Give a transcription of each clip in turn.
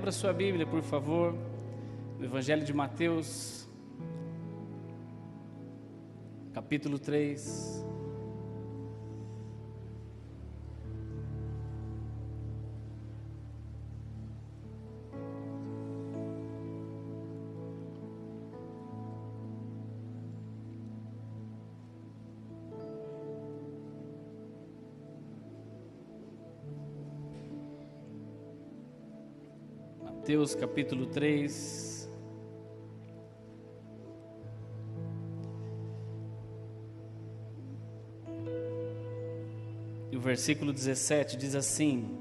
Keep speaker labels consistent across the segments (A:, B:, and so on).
A: Abra sua Bíblia, por favor, no Evangelho de Mateus, capítulo 3. Mateus capítulo 3, e o versículo 17 diz assim: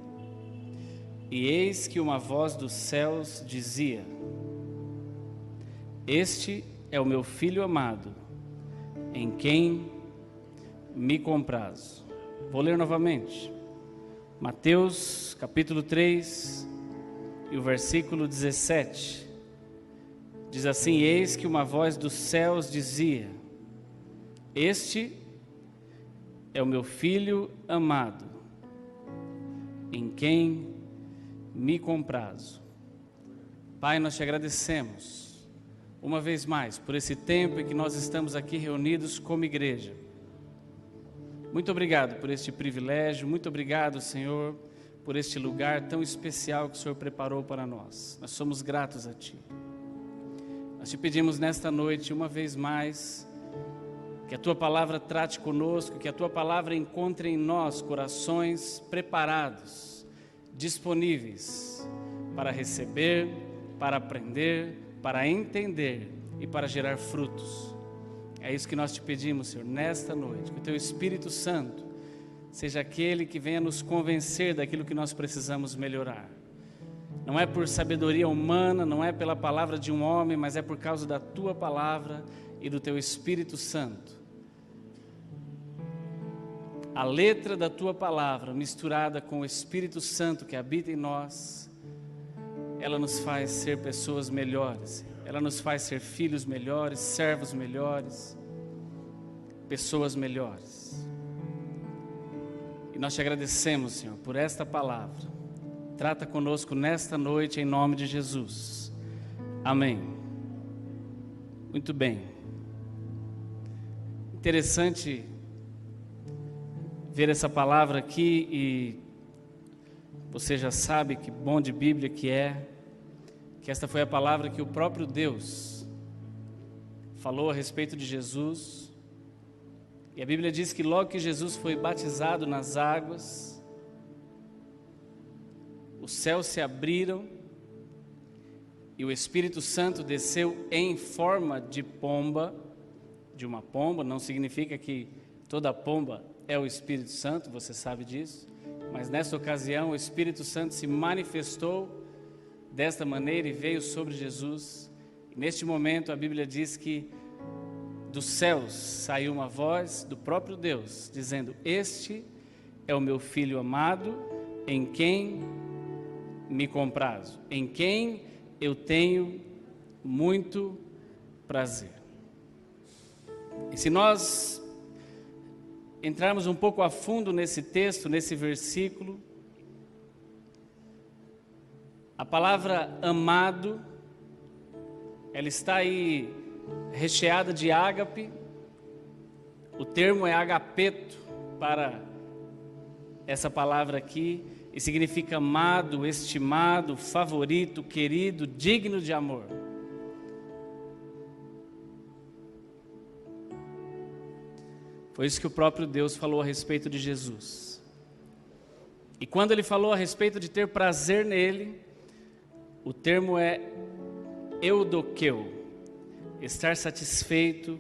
A: E eis que uma voz dos céus dizia: Este é o meu Filho amado, em quem me comprazo. Vou ler novamente. Mateus capítulo 3, e o versículo 17 diz assim: Eis que uma voz dos céus dizia: Este é o meu Filho amado, em quem me comprazo. Pai, nós te agradecemos uma vez mais por esse tempo em que nós estamos aqui reunidos como igreja. Muito obrigado por este privilégio, muito obrigado, Senhor, por este lugar tão especial que o Senhor preparou para nós. Nós somos gratos a Ti. Nós te pedimos nesta noite, uma vez mais, que a Tua Palavra trate conosco, que a Tua Palavra encontre em nós corações preparados, disponíveis para receber, para aprender, para entender e para gerar frutos. É isso que nós te pedimos, Senhor, nesta noite, que o Teu Espírito Santo seja aquele que venha nos convencer daquilo que nós precisamos melhorar. Não é por sabedoria humana, não é pela palavra de um homem, mas é por causa da Tua Palavra e do Teu Espírito Santo. A letra da Tua Palavra misturada com o Espírito Santo que habita em nós, ela nos faz ser pessoas melhores, ela nos faz ser filhos melhores, servos melhores, pessoas melhores. Nós te agradecemos, Senhor, por esta palavra. Trata conosco nesta noite, em nome de Jesus. Amém. Muito bem. Interessante ver essa palavra aqui, e você já sabe que bom de Bíblia que esta foi a palavra que o próprio Deus falou a respeito de Jesus. E a Bíblia diz que logo que Jesus foi batizado nas águas, os céus se abriram e o Espírito Santo desceu em forma de pomba, de uma pomba. Não significa que toda pomba é o Espírito Santo, você sabe disso, mas nessa ocasião o Espírito Santo se manifestou desta maneira e veio sobre Jesus. E neste momento a Bíblia diz que dos céus saiu uma voz do próprio Deus, dizendo: Este é o meu Filho amado, em quem me comprazo, em quem eu tenho muito prazer. E se nós entrarmos um pouco a fundo nesse texto, nesse versículo, a palavra amado, ela está aí recheada de ágape. O termo é agapeto para essa palavra aqui, e significa amado, estimado, favorito, querido, digno de amor. Foi isso que o próprio Deus falou a respeito de Jesus. E quando Ele falou a respeito de ter prazer nele, o termo é eudoqueu, estar satisfeito,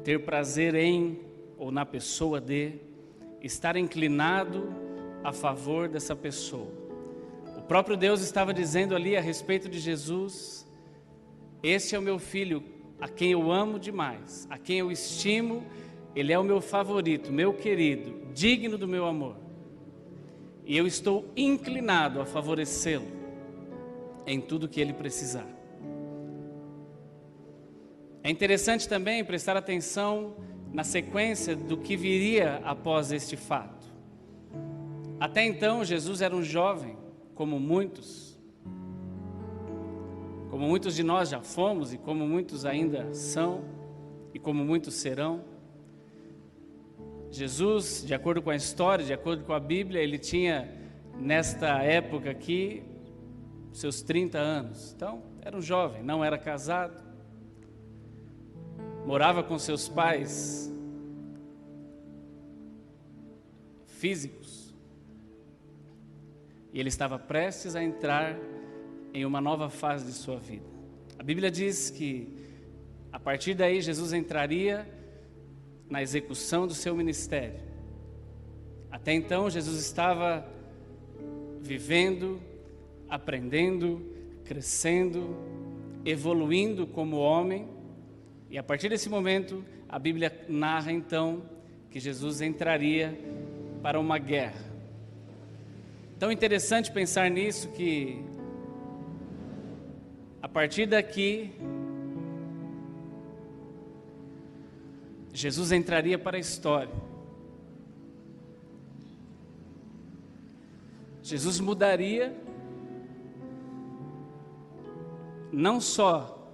A: ter prazer em ou na pessoa de, estar inclinado a favor dessa pessoa. O próprio Deus estava dizendo ali a respeito de Jesus: Este é o meu Filho, a quem eu amo demais, a quem eu estimo, Ele é o meu favorito, meu querido, digno do meu amor. E eu estou inclinado a favorecê-lo em tudo que ele precisar. É interessante também prestar atenção na sequência do que viria após este fato. Até então, Jesus era um jovem, como muitos, como muitos de nós já fomos e como muitos ainda são e como muitos serão. Jesus, de acordo com a história, de acordo com a Bíblia, ele tinha nesta época aqui seus 30 anos. Então, era um jovem, não era casado, morava com seus pais físicos, e ele estava prestes a entrar em uma nova fase de sua vida. A Bíblia diz que a partir daí Jesus entraria na execução do seu ministério. Até então Jesus estava vivendo, aprendendo, crescendo, evoluindo como homem, e a partir desse momento a Bíblia narra então que Jesus entraria para uma guerra. Tão interessante pensar nisso, que a partir daqui Jesus entraria para a história. Jesus mudaria não só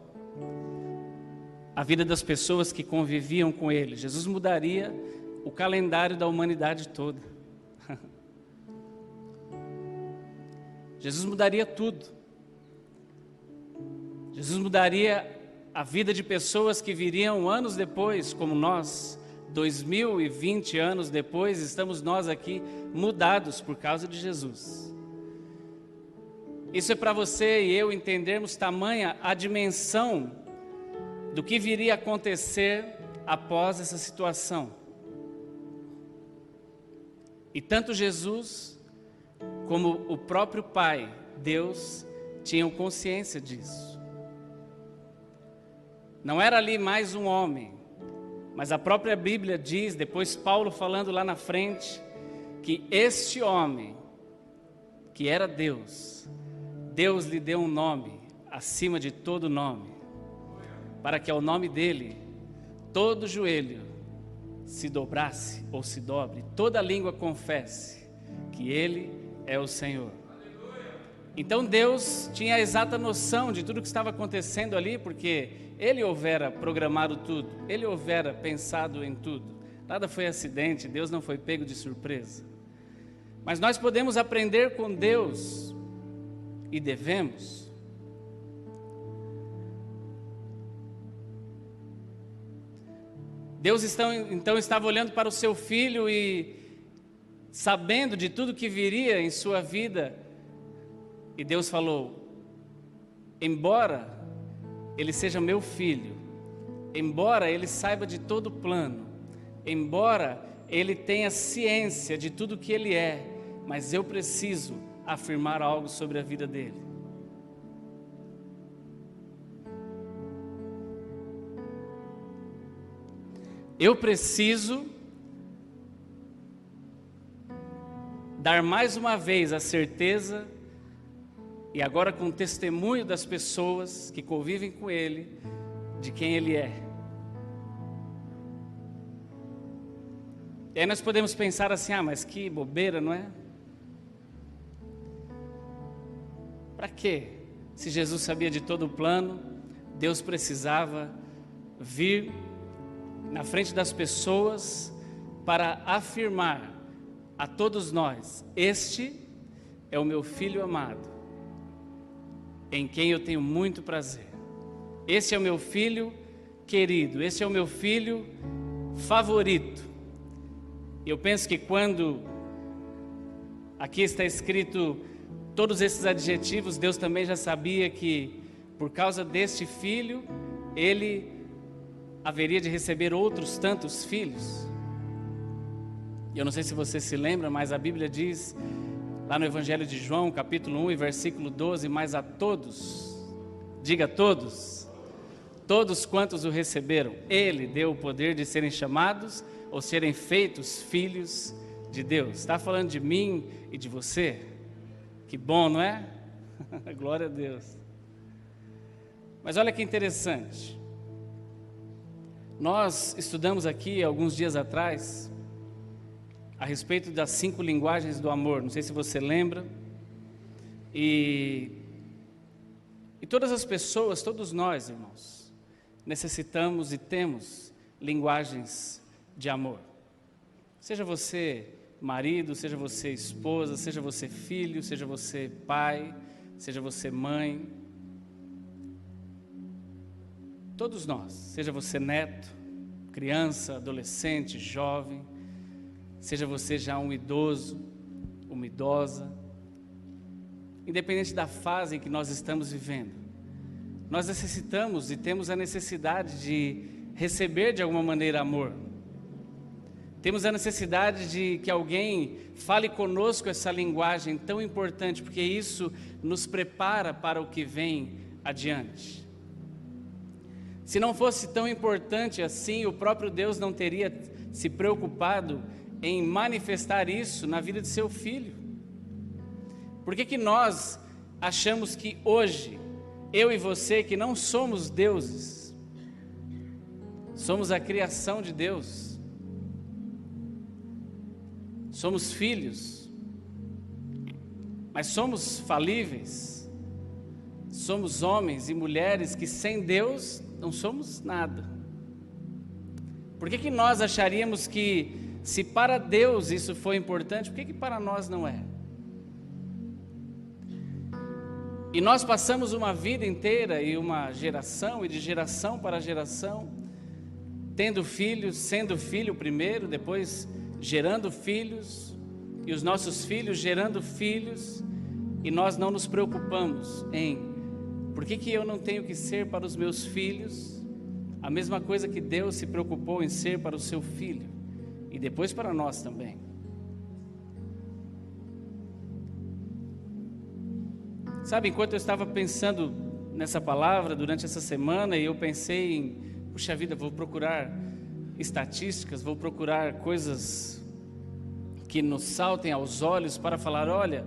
A: a vida das pessoas que conviviam com ele, Jesus mudaria o calendário da humanidade toda. Jesus mudaria tudo. Jesus mudaria a vida de pessoas que viriam anos depois, como nós, 2020 anos depois, estamos nós aqui mudados por causa de Jesus. Isso é para você e eu entendermos tamanha a dimensão do que viria a acontecer após essa situação. E tanto Jesus como o próprio Pai, Deus, tinham consciência disso. Não era ali mais um homem, mas a própria Bíblia diz, depois Paulo falando lá na frente, que este homem, que era Deus, Deus lhe deu um nome acima de todo nome, para que ao nome dele todo joelho se dobrasse ou se dobre, toda língua confesse que ele é o Senhor. Então Deus tinha a exata noção de tudo que estava acontecendo ali, porque ele houvera programado tudo, ele houvera pensado em tudo. Nada foi acidente, Deus não foi pego de surpresa. Mas nós podemos aprender com Deus, e devemos. Deus então estava olhando para o seu filho e sabendo de tudo que viria em sua vida, e Deus falou: embora ele seja meu filho, embora ele saiba de todo o plano, embora ele tenha ciência de tudo que ele é, mas eu preciso afirmar algo sobre a vida dele. Eu preciso dar mais uma vez a certeza, e agora com o testemunho das pessoas que convivem com ele, de quem ele é. E aí nós podemos pensar assim: ah, mas que bobeira, não é? Para quê? Se Jesus sabia de todo o plano, Deus precisava vir na frente das pessoas para afirmar a todos nós: este é o meu filho amado, em quem eu tenho muito prazer. Esse é o meu filho querido, esse é o meu filho favorito. Eu penso que quando aqui está escrito todos esses adjetivos, Deus também já sabia que por causa deste filho, ele haveria de receber outros tantos filhos. Eu não sei se você se lembra, mas a Bíblia diz lá no Evangelho de João, capítulo 1 e versículo 12, mas a todos, diga todos, todos quantos o receberam, ele deu o poder de serem chamados ou serem feitos filhos de Deus. Está falando de mim e de você? Que bom, não é? Glória a Deus. Mas olha que interessante. Nós estudamos aqui alguns dias atrás a respeito das 5 linguagens do amor. Não sei se você lembra. E E todas as pessoas, todos nós, irmãos, necessitamos e temos linguagens de amor. Seja você marido, seja você esposa, seja você filho, seja você pai, seja você mãe. Todos nós, seja você neto, criança, adolescente, jovem, seja você já um idoso, uma idosa, independente da fase em que nós estamos vivendo, nós necessitamos e temos a necessidade de receber de alguma maneira amor. Temos a necessidade de que alguém fale conosco essa linguagem tão importante, porque isso nos prepara para o que vem adiante. Se não fosse tão importante assim, o próprio Deus não teria se preocupado em manifestar isso na vida de seu Filho. Por que nós achamos que hoje, eu e você, que não somos deuses, somos a criação de Deus, somos filhos, mas somos falíveis, somos homens e mulheres que sem Deus não somos nada. Por que nós acharíamos que se para Deus isso foi importante, por que para nós não é? E nós passamos uma vida inteira e uma geração, e de geração para geração, tendo filhos, sendo filho primeiro, depois gerando filhos, e os nossos filhos gerando filhos, e nós não nos preocupamos em por que eu não tenho que ser para os meus filhos a mesma coisa que Deus se preocupou em ser para o seu filho, e depois para nós também. Sabe, enquanto eu estava pensando nessa palavra durante essa semana, e eu pensei em, puxa vida, vou procurar estatísticas, vou procurar coisas que nos saltem aos olhos para falar, olha,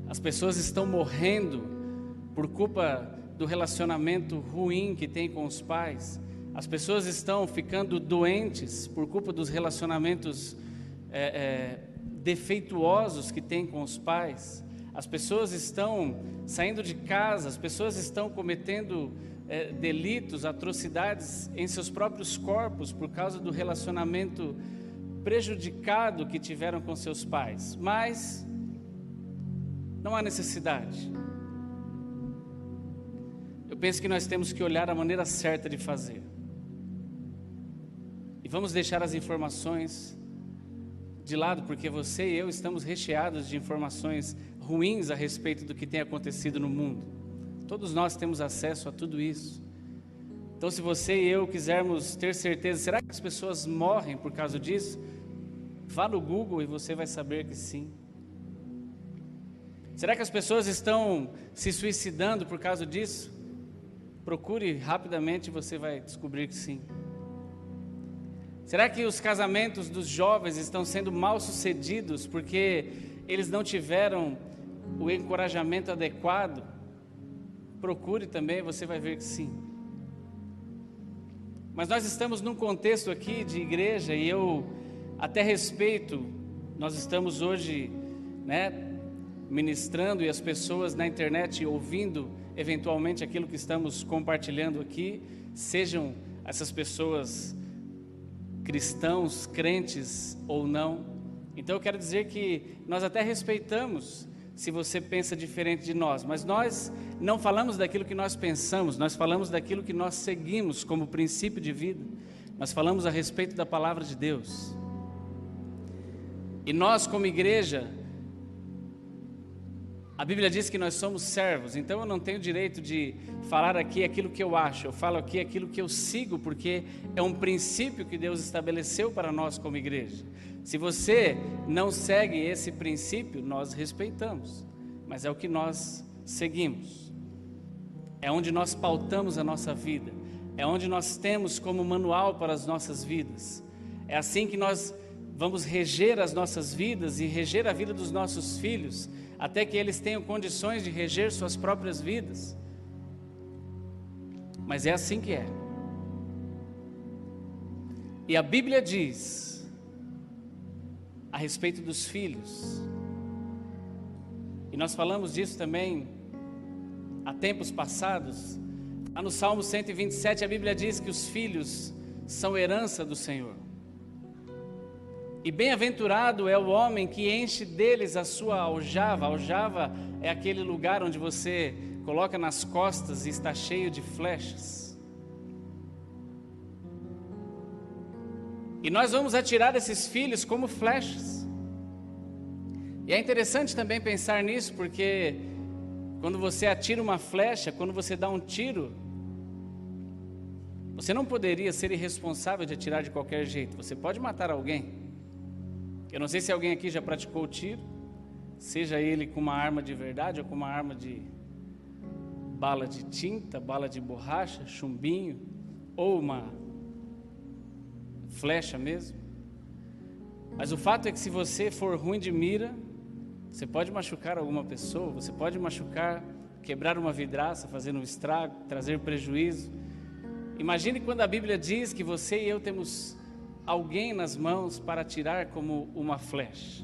A: as pessoas estão morrendo por culpa do relacionamento ruim que tem com os pais, as pessoas estão ficando doentes por culpa dos relacionamentos defeituosos que tem com os pais, as pessoas estão saindo de casa, as pessoas estão cometendo delitos, atrocidades em seus próprios corpos por causa do relacionamento prejudicado que tiveram com seus pais. Mas não há necessidade. Eu penso que nós temos que olhar a maneira certa de fazer. E vamos deixar as informações de lado, porque você e eu estamos recheados de informações ruins a respeito do que tem acontecido no mundo. Todos nós temos acesso a tudo isso. Então, se você e eu quisermos ter certeza, será que as pessoas morrem por causa disso? Vá no Google e você vai saber que sim. Será que as pessoas estão se suicidando por causa disso? Procure rapidamente e você vai descobrir que sim. Será que os casamentos dos jovens estão sendo mal sucedidos porque eles não tiveram o encorajamento adequado? Procure também, você vai ver que sim. Mas nós estamos num contexto aqui de igreja e eu até respeito, nós estamos hoje, ministrando e as pessoas na internet ouvindo eventualmente aquilo que estamos compartilhando aqui, sejam essas pessoas cristãos, crentes ou não. Então eu quero dizer que nós até respeitamos se você pensa diferente de nós, mas nós não falamos daquilo que nós pensamos, nós falamos daquilo que nós seguimos como princípio de vida, nós falamos a respeito da palavra de Deus. E nós como igreja, a Bíblia diz que nós somos servos, então eu não tenho direito de falar aqui aquilo que eu acho, eu falo aqui aquilo que eu sigo, porque é um princípio que Deus estabeleceu para nós como igreja. Se você não segue esse princípio, nós respeitamos, mas é o que nós seguimos, é onde nós pautamos a nossa vida, é onde nós temos como manual para as nossas vidas, é assim que nós vamos reger as nossas vidas e reger a vida dos nossos filhos, até que eles tenham condições de reger suas próprias vidas. Mas é assim que é. E a Bíblia diz a respeito dos filhos, e nós falamos disso também há tempos passados, lá no Salmo 127 a Bíblia diz que os filhos são herança do Senhor. E bem-aventurado é o homem que enche deles a sua aljava. A aljava é aquele lugar onde você coloca nas costas e está cheio de flechas. E nós vamos atirar esses filhos como flechas. E é interessante também pensar nisso, porque quando você atira uma flecha, quando você dá um tiro, você não poderia ser irresponsável de atirar de qualquer jeito. Você pode matar alguém. Eu não sei se alguém aqui já praticou o tiro, seja ele com uma arma de verdade ou com uma arma de bala de tinta, bala de borracha, chumbinho, ou uma flecha mesmo. Mas o fato é que se você for ruim de mira, você pode machucar alguma pessoa, você pode machucar, quebrar uma vidraça, fazer um estrago, trazer prejuízo. Imagine quando a Bíblia diz que você e eu temos alguém nas mãos para atirar como uma flecha.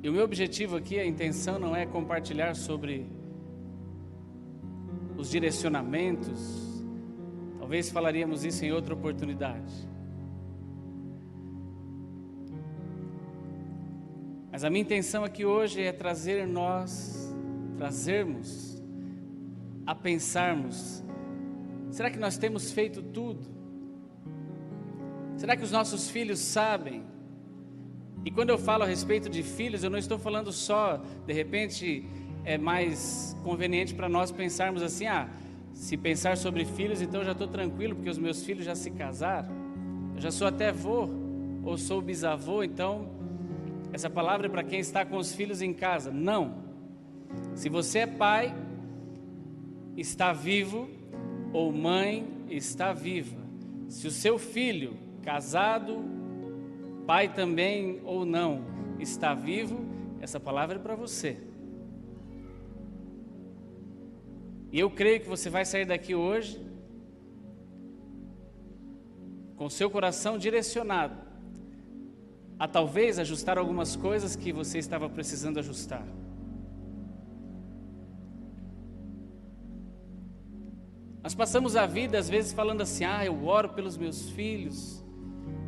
A: E o meu objetivo aqui, a intenção não é compartilhar sobre os direcionamentos, talvez falaríamos isso em outra oportunidade. Mas a minha intenção aqui hoje é trazermos a pensarmos, será que nós temos feito tudo? Será que os nossos filhos sabem? E quando eu falo a respeito de filhos, eu não estou falando só, de repente, é mais conveniente para nós pensarmos assim, se pensar sobre filhos, então eu já estou tranquilo, porque os meus filhos já se casaram, eu já sou até avô, ou sou bisavô, então, essa palavra é para quem está com os filhos em casa. Não. Se você é pai, está vivo, ou mãe está viva, se o seu filho, casado, pai também ou não, está vivo, essa palavra é para você. E eu creio que você vai sair daqui hoje com seu coração direcionado a talvez ajustar algumas coisas que você estava precisando ajustar. Nós passamos a vida às vezes falando assim, eu oro pelos meus filhos.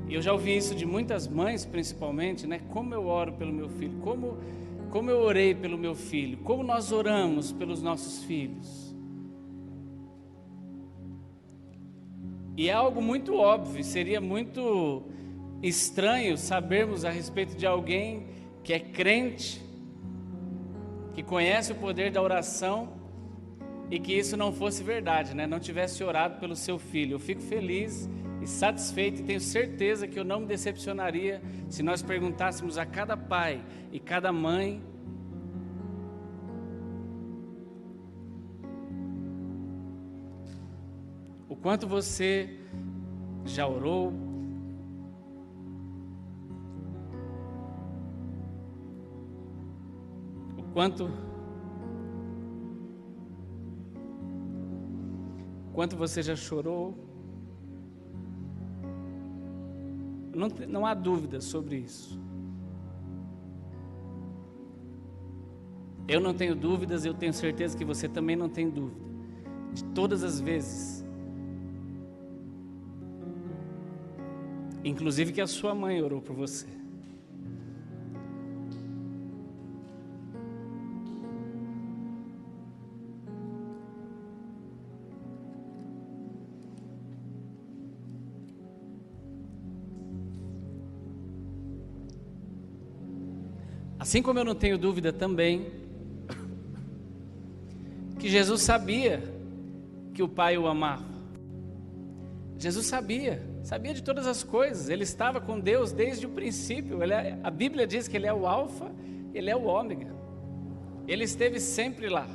A: E eu já ouvi isso de muitas mães principalmente, né? Como eu oro pelo meu filho, como eu orei pelo meu filho, como nós oramos pelos nossos filhos. E é algo muito óbvio, seria muito estranho sabermos a respeito de alguém que é crente, que conhece o poder da oração e que isso não fosse verdade, né? Não tivesse orado pelo seu filho. Eu fico feliz e satisfeito e tenho certeza que eu não me decepcionaria se nós perguntássemos a cada pai e cada mãe o quanto você já orou, o quanto você já chorou. Não há dúvida sobre isso. Eu não tenho dúvidas, eu tenho certeza que você também não tem dúvida. De todas as vezes, inclusive que a sua mãe orou por você. Assim como eu não tenho dúvida também que Jesus sabia que o Pai o amava. Jesus sabia de todas as coisas. Ele estava com Deus desde o princípio. A Bíblia diz que Ele é o Alfa, Ele é o Ômega. Ele esteve sempre lá.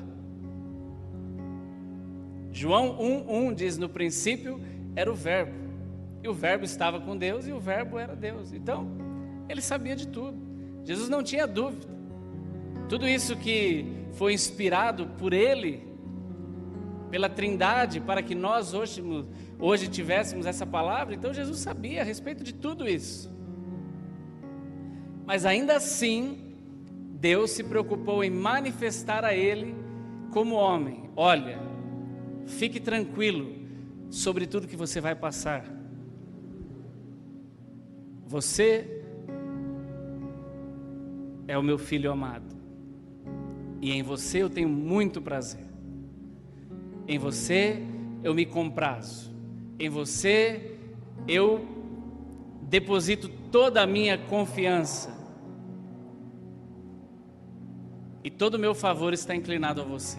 A: João 1:1 diz, no princípio era o Verbo, e o Verbo estava com Deus, e o Verbo era Deus. Então, Ele sabia de tudo. Jesus não tinha dúvida. Tudo isso que foi inspirado por Ele, pela Trindade, para que nós hoje tivéssemos essa palavra, então Jesus sabia a respeito de tudo isso. Mas ainda assim, Deus se preocupou em manifestar a ele como homem. Olha, fique tranquilo sobre tudo que você vai passar. Você é o meu filho amado, e em você eu tenho muito prazer. Em você eu me comprazo. Em você eu deposito toda a minha confiança. E todo o meu favor está inclinado a você.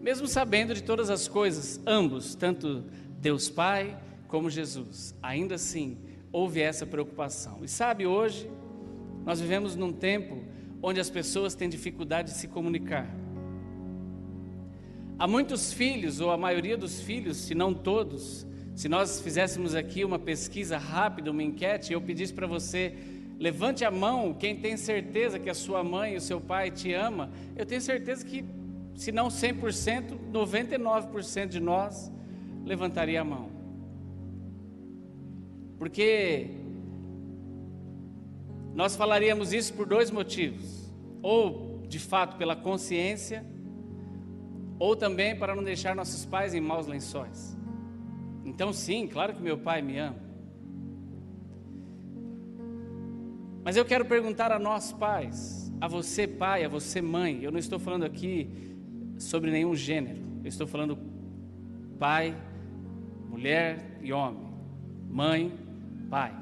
A: Mesmo sabendo de todas as coisas, ambos, tanto Deus Pai como Jesus, ainda assim houve essa preocupação. E sabe, hoje nós vivemos num tempo onde as pessoas têm dificuldade de se comunicar. Há muitos filhos, ou a maioria dos filhos, se não todos, se nós fizéssemos aqui uma pesquisa rápida, uma enquete, e eu pedisse para você, levante a mão quem tem certeza que a sua mãe e o seu pai te ama, eu tenho certeza que, se não 100%, 99% de nós levantaria a mão. Porque nós falaríamos isso por dois motivos: ou de fato pela consciência, ou também para não deixar nossos pais em maus lençóis. Então sim, claro que meu pai me ama. Mas eu quero perguntar a nós pais, a você pai, a você mãe, eu não estou falando aqui sobre nenhum gênero, eu estou falando pai, mulher e homem, mãe, pai.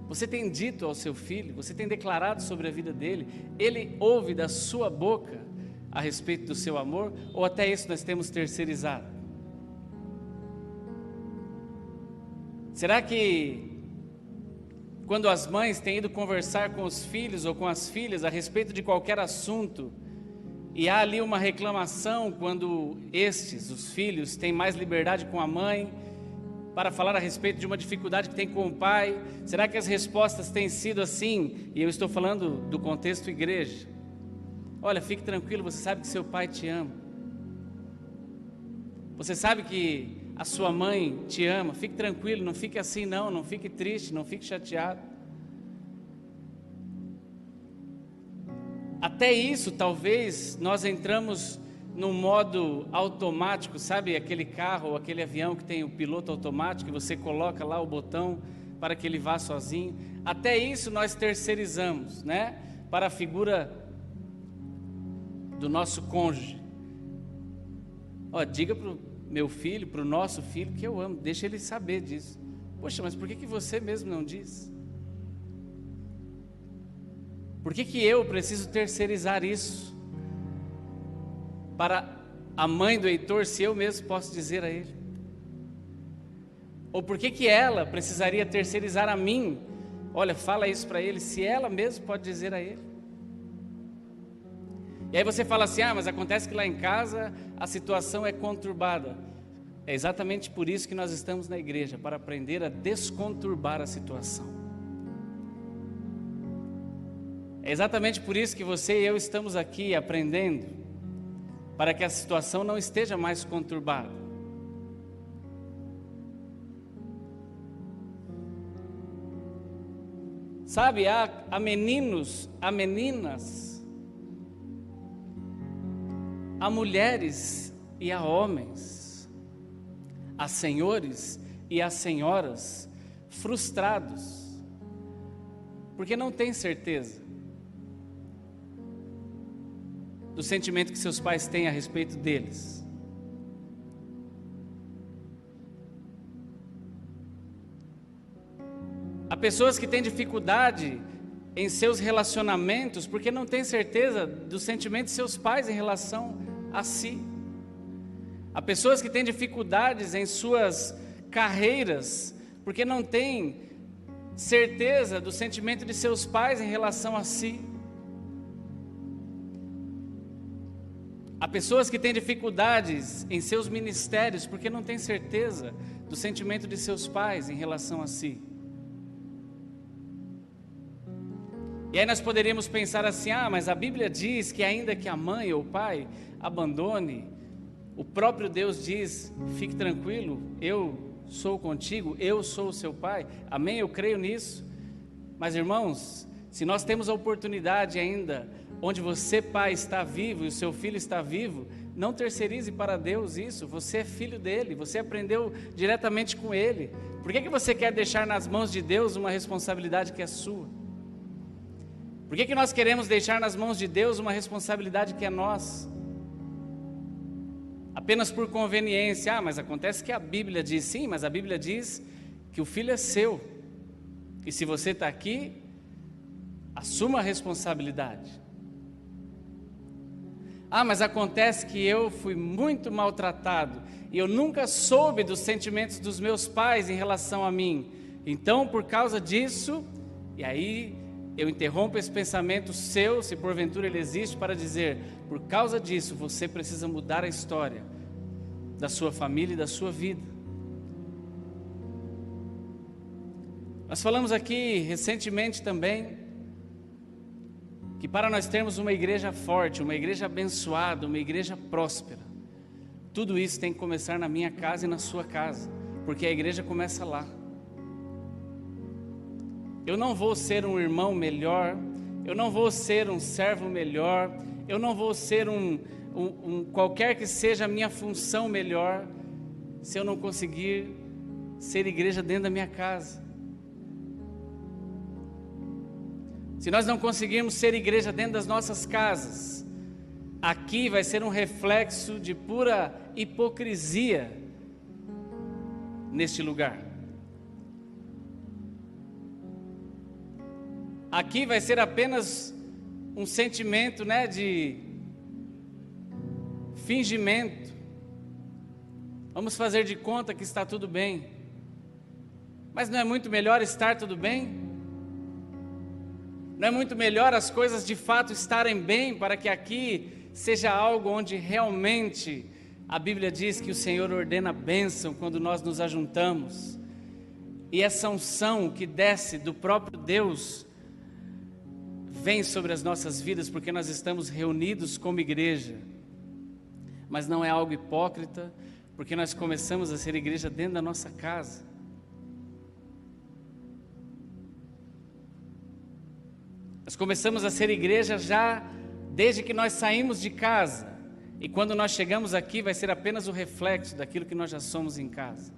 A: Você tem dito ao seu filho, você tem declarado sobre a vida dele, ele ouve da sua boca a respeito do seu amor, ou até isso nós temos terceirizado? Será que quando as mães têm ido conversar com os filhos ou com as filhas a respeito de qualquer assunto, e há ali uma reclamação quando os filhos, têm mais liberdade com a mãe, para falar a respeito de uma dificuldade que tem com o pai, será que as respostas têm sido assim? E eu estou falando do contexto igreja. Olha, fique tranquilo, você sabe que seu pai te ama. Você sabe que a sua mãe te ama. Fique tranquilo, não fique assim não, não fique triste, não fique chateado. Até isso, talvez, nós entramos num modo automático, sabe, aquele carro ou aquele avião que tem o piloto automático, e você coloca lá o botão para que ele vá sozinho. Até isso nós terceirizamos, né, para a figura do nosso cônjuge. Ó, diga para o meu filho, para o nosso filho que eu amo, deixa ele saber disso. Poxa, mas por que você mesmo não diz? Por que eu preciso terceirizar isso para a mãe do Heitor, se eu mesmo posso dizer a ele? Ou por que ela precisaria terceirizar a mim? Olha, fala isso para ele, se ela mesmo pode dizer a ele. E aí você fala assim, mas acontece que lá em casa a situação é conturbada. É exatamente por isso que nós estamos na igreja, para aprender a desconturbar a situação. É exatamente por isso que você e eu estamos aqui aprendendo, para que a situação não esteja mais conturbada. Sabe, há meninos, há meninas, há mulheres e há homens, há senhores e há senhoras frustrados, porque não têm certeza do sentimento que seus pais têm a respeito deles. Há pessoas que têm dificuldade em seus relacionamentos porque não têm certeza do sentimento de seus pais em relação a si. Há pessoas que têm dificuldades em suas carreiras porque não têm certeza do sentimento de seus pais em relação a si. Há pessoas que têm dificuldades em seus ministérios porque não têm certeza do sentimento de seus pais em relação a si. E aí nós poderíamos pensar assim, mas a Bíblia diz que ainda que a mãe ou o pai abandone, o próprio Deus diz, fique tranquilo, eu sou contigo, eu sou o seu pai. Amém? Eu creio nisso. Mas irmãos, Se nós temos a oportunidade ainda, onde você, pai, está vivo e o seu filho está vivo, não terceirize para Deus isso. Você é filho dele, você aprendeu diretamente com ele. Por que você quer deixar nas mãos de Deus uma responsabilidade que é sua? Por que nós queremos deixar nas mãos de Deus uma responsabilidade que é nossa? Apenas por conveniência. Mas acontece que a Bíblia diz, sim, mas a Bíblia diz que o filho é seu. E se você está aqui, assuma a responsabilidade. Mas acontece que eu fui muito maltratado e eu nunca soube dos sentimentos dos meus pais em relação a mim. Então, por causa disso, e aí eu interrompo esse pensamento seu, se porventura ele existe, para dizer, por causa disso, você precisa mudar a história da sua família e da sua vida. Nós falamos aqui recentemente também, que para nós termos uma igreja forte, uma igreja abençoada, uma igreja próspera, tudo isso tem que começar na minha casa e na sua casa, porque a igreja começa lá. Eu não vou ser um irmão melhor, eu não vou ser um servo melhor, eu não vou ser qualquer que seja a minha função melhor, se eu não conseguir ser igreja dentro da minha casa. Se nós não conseguirmos ser igreja dentro das nossas casas, aqui vai ser um reflexo de pura hipocrisia neste lugar. Aqui vai ser apenas um sentimento, de fingimento. Vamos fazer de conta que está tudo bem. Mas não é muito melhor estar tudo bem? Não é muito melhor as coisas de fato estarem bem, para que aqui seja algo onde realmente a Bíblia diz que o Senhor ordena a bênção quando nós nos ajuntamos, e essa unção que desce do próprio Deus vem sobre as nossas vidas, porque nós estamos reunidos como igreja. Mas não é algo hipócrita, porque nós começamos a ser igreja dentro da nossa casa. Nós começamos a ser igreja já desde que nós saímos de casa. E quando nós chegamos aqui, vai ser apenas o reflexo daquilo que nós já somos em casa.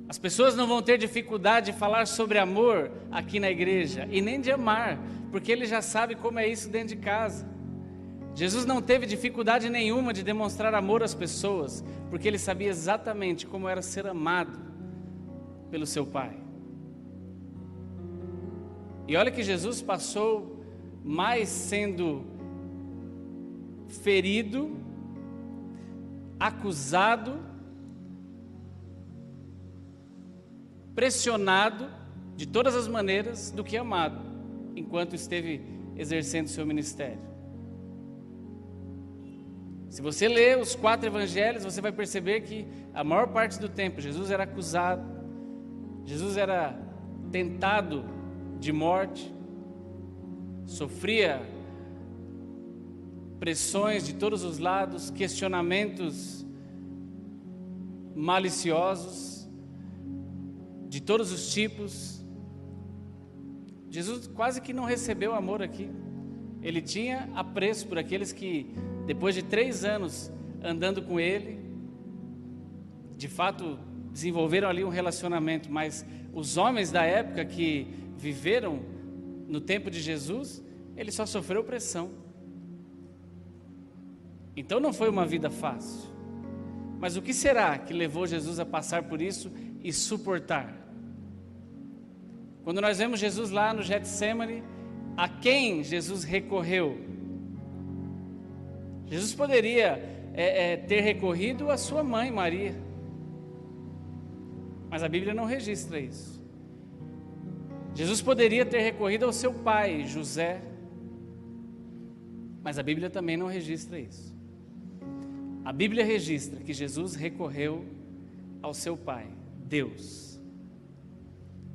A: As pessoas não vão ter dificuldade de falar sobre amor aqui na igreja, e nem de amar, porque ele já sabe como é isso dentro de casa. Jesus não teve dificuldade nenhuma de demonstrar amor às pessoas, porque ele sabia exatamente como era ser amado pelo seu Pai. E olha que Jesus passou mais sendo ferido, acusado, pressionado de todas as maneiras do que amado, enquanto esteve exercendo seu ministério. Se você ler os 4 evangelhos, você vai perceber que a maior parte do tempo Jesus era acusado, Jesus era tentado de morte, sofria pressões de todos os lados, questionamentos maliciosos de todos os tipos. Jesus quase que não recebeu amor aqui. Ele tinha apreço por aqueles que, depois de 3 anos andando com ele, de fato desenvolveram ali um relacionamento. Mas os homens da época que viveram no tempo de Jesus, ele só sofreu pressão. Então não foi uma vida fácil. Mas o que será que levou Jesus a passar por isso e suportar? Quando nós vemos Jesus lá no Getsêmani, a quem Jesus recorreu? Jesus poderia ter recorrido à sua mãe Maria, mas a Bíblia não registra isso. Jesus poderia ter recorrido ao seu pai José, mas a Bíblia também não registra isso. A Bíblia registra que Jesus recorreu ao seu pai, Deus,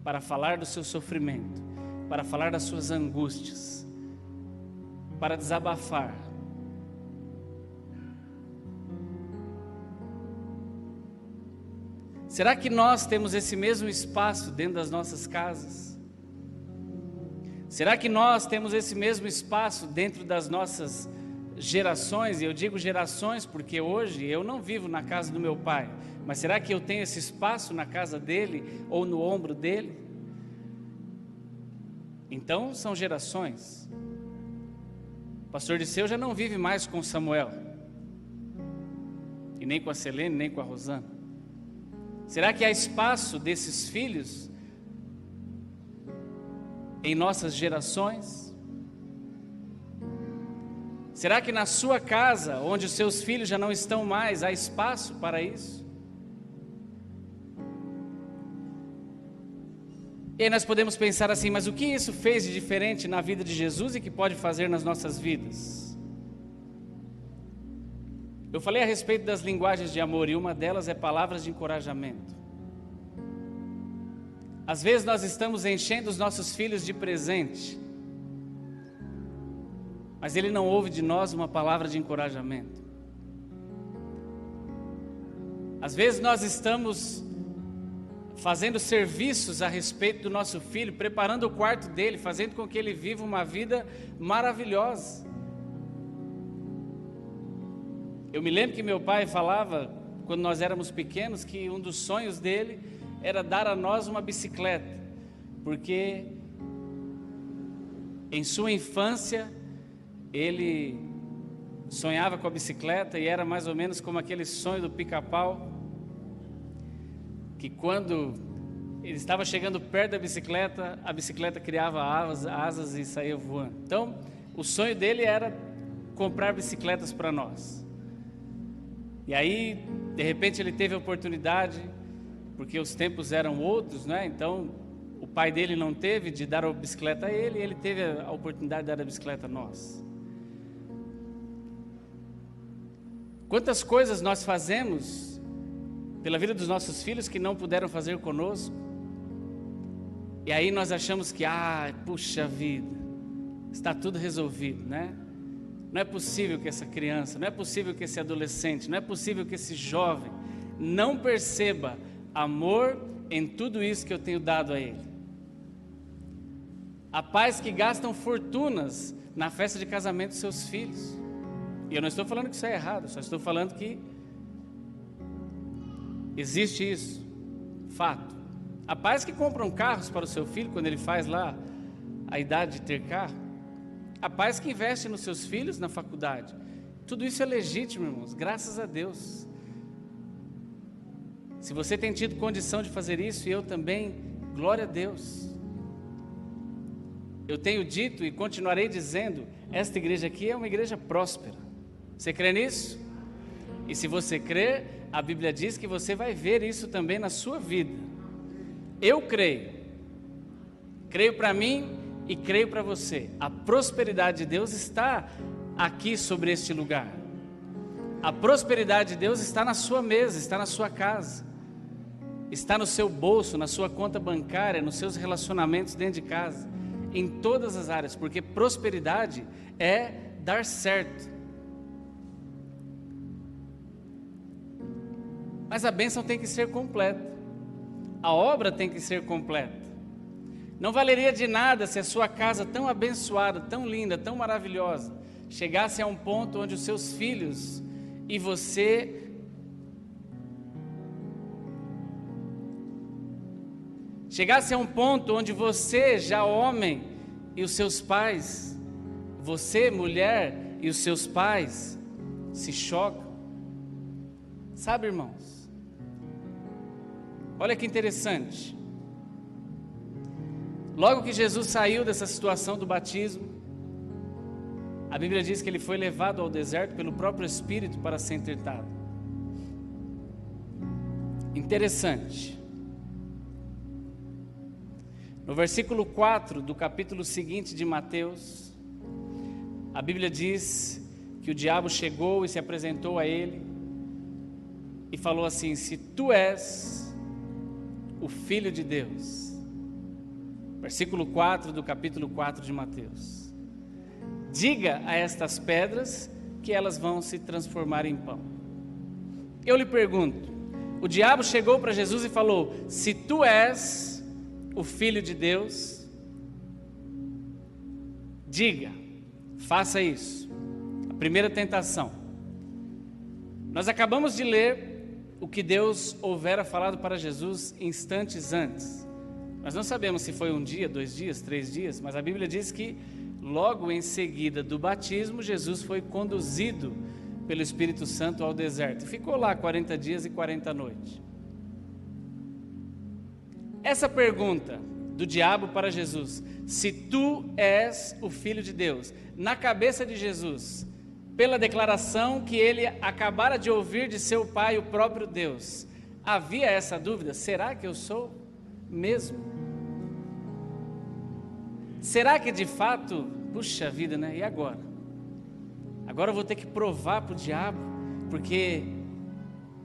A: para falar do seu sofrimento, para falar das suas angústias, para desabafar. Será que nós temos esse mesmo espaço dentro das nossas casas? Será que nós temos esse mesmo espaço dentro das nossas gerações? E eu digo gerações porque hoje eu não vivo na casa do meu pai, mas será que eu tenho esse espaço na casa dele ou no ombro dele? Então são gerações. O pastor Disseu já não vive mais com Samuel, e nem com a Selene, nem com a Rosana. Será que há espaço desses filhos em nossas gerações? Será que na sua casa, onde os seus filhos já não estão mais, há espaço para isso? E aí nós podemos pensar assim, mas o que isso fez de diferente na vida de Jesus e que pode fazer nas nossas vidas? Eu falei a respeito das linguagens de amor e uma delas é palavras de encorajamento. Às vezes nós estamos enchendo os nossos filhos de presente, mas ele não ouve de nós uma palavra de encorajamento. Às vezes nós estamos fazendo serviços a respeito do nosso filho, preparando o quarto dele, fazendo com que ele viva uma vida maravilhosa. Eu me lembro que meu pai falava, quando nós éramos pequenos, que um dos sonhos dele era dar a nós uma bicicleta, porque em sua infância ele sonhava com a bicicleta e era mais ou menos como aquele sonho do Pica-Pau, que quando ele estava chegando perto da bicicleta, a bicicleta criava asas e saía voando. Então, o sonho dele era comprar bicicletas para nós. E aí, de repente, ele teve a oportunidade, porque os tempos eram outros, né? Então, o pai dele não teve de dar a bicicleta a ele, e ele teve a oportunidade de dar a bicicleta a nós. Quantas coisas nós fazemos pela vida dos nossos filhos que não puderam fazer conosco, e aí nós achamos que, puxa vida, está tudo resolvido, né? Não é possível que essa criança, não é possível que esse adolescente, não é possível que esse jovem não perceba amor em tudo isso que eu tenho dado a ele. Há pais que gastam fortunas na festa de casamento dos seus filhos, e eu não estou falando que isso é errado, só estou falando que existe isso, fato. Há pais que compram carros para o seu filho quando ele faz lá a idade de ter carro. Há pais que investem nos seus filhos na faculdade. Tudo isso é legítimo, irmãos, graças a Deus. Se você tem tido condição de fazer isso, e eu também, glória a Deus. Eu tenho dito e continuarei dizendo, esta igreja aqui é uma igreja próspera. Você crê nisso? E se você crer, a Bíblia diz que você vai ver isso também na sua vida. Eu creio para mim e creio para você. A prosperidade de Deus está aqui sobre este lugar. A prosperidade de Deus está na sua mesa, está na sua casa, está no seu bolso, na sua conta bancária, nos seus relacionamentos dentro de casa, em todas as áreas, porque prosperidade é dar certo. Mas a bênção tem que ser completa, a obra tem que ser completa. Não valeria de nada se a sua casa tão abençoada, tão linda, tão maravilhosa, chegasse a um ponto onde os seus filhos e você chegasse a um ponto onde você, já homem, e os seus pais, você, mulher, e os seus pais se chocam. Sabe, irmãos, olha que interessante. Logo que Jesus saiu dessa situação do batismo, a Bíblia diz que ele foi levado ao deserto pelo próprio Espírito para ser tentado. Interessante. No versículo 4 do capítulo seguinte de Mateus, a Bíblia diz que o diabo chegou e se apresentou a ele e falou assim: se tu és o Filho de Deus. Versículo 4 do capítulo 4 de Mateus: diga a estas pedras que elas vão se transformar em pão. Eu lhe pergunto, O diabo chegou para Jesus e falou: se tu és o Filho de Deus, diga, faça isso. A primeira tentação. Nós acabamos de ler o que Deus houvera falado para Jesus instantes antes. Nós não sabemos se foi 1 dia, 2 dias, 3 dias, mas a Bíblia diz que logo em seguida do batismo, Jesus foi conduzido pelo Espírito Santo ao deserto. Ficou lá 40 dias e 40 noites. Essa pergunta do diabo para Jesus, se tu és o Filho de Deus, na cabeça de Jesus, pela declaração que ele acabara de ouvir de seu pai, o próprio Deus, havia essa dúvida: será que eu sou mesmo? Será que de fato, puxa vida, né? E agora? Agora eu vou ter que provar para o diabo, porque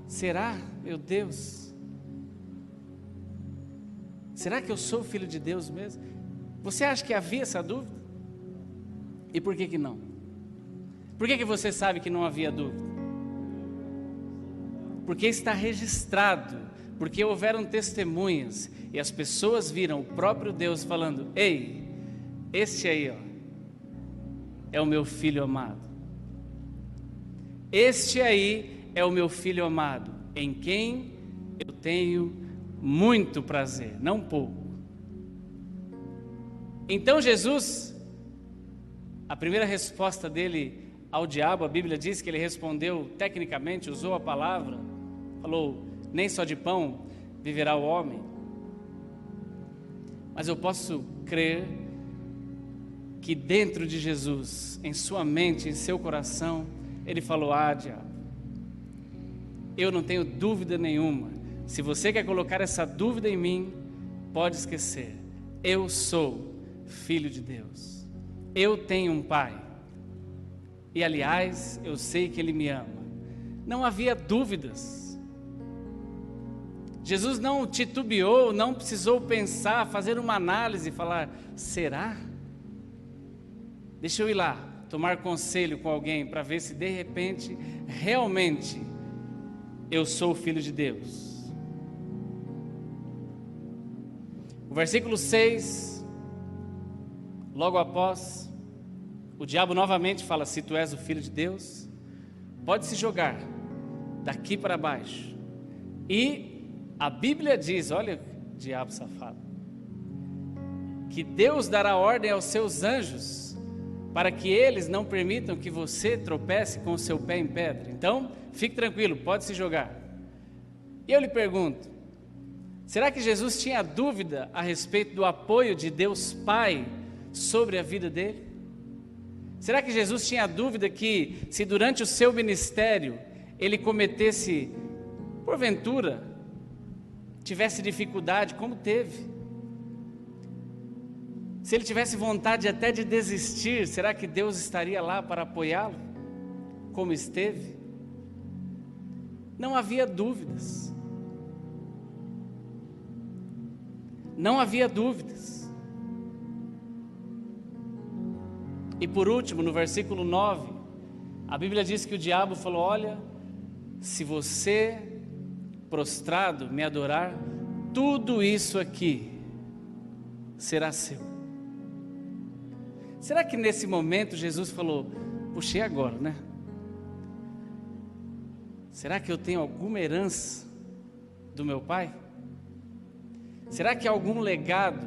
A: será, meu Deus? Será que eu sou filho de Deus mesmo? Você acha que havia essa dúvida? E por que não? Por que você sabe que não havia dúvida? Porque está registrado, porque houveram testemunhas, e as pessoas viram o próprio Deus falando: ei, este aí, ó, é o meu filho amado. Este aí é o meu filho amado, em quem eu tenho muito prazer, não pouco. Então Jesus, a primeira resposta dele ao diabo, a Bíblia diz que ele respondeu tecnicamente, usou a palavra, falou: nem só de pão viverá o homem. Mas eu posso crer que dentro de Jesus, em sua mente, em seu coração, ele falou: ah, diabo, eu não tenho dúvida nenhuma. Se você quer colocar essa dúvida em mim, pode esquecer. Eu sou filho de Deus. Eu tenho um pai. E aliás, eu sei que ele me ama. Não havia dúvidas. Jesus não titubeou, não precisou pensar, fazer uma análise e falar: será? Deixa eu ir lá tomar conselho com alguém para ver se de repente, realmente, eu sou o filho de Deus. O versículo 6, logo após, o diabo novamente fala: se tu és o filho de Deus, pode se jogar daqui para baixo. E a Bíblia diz, olha, diabo safado, que Deus dará ordem aos seus anjos para que eles não permitam que você tropece com o seu pé em pedra. Então, fique tranquilo, pode se jogar. E eu lhe pergunto, será que Jesus tinha dúvida a respeito do apoio de Deus Pai sobre a vida dele? Será que Jesus tinha dúvida que, se durante o seu ministério ele cometesse, porventura, tivesse dificuldade, como teve? Se ele tivesse vontade até de desistir, será que Deus estaria lá para apoiá-lo, como esteve? Não havia dúvidas. Não havia dúvidas. E por último, no versículo 9, a Bíblia diz que o diabo falou: olha, se você prostrado me adorar, tudo isso aqui será seu. Será que nesse momento Jesus falou: puxei agora, né? Será que eu tenho alguma herança do meu pai? Será que há algum legado?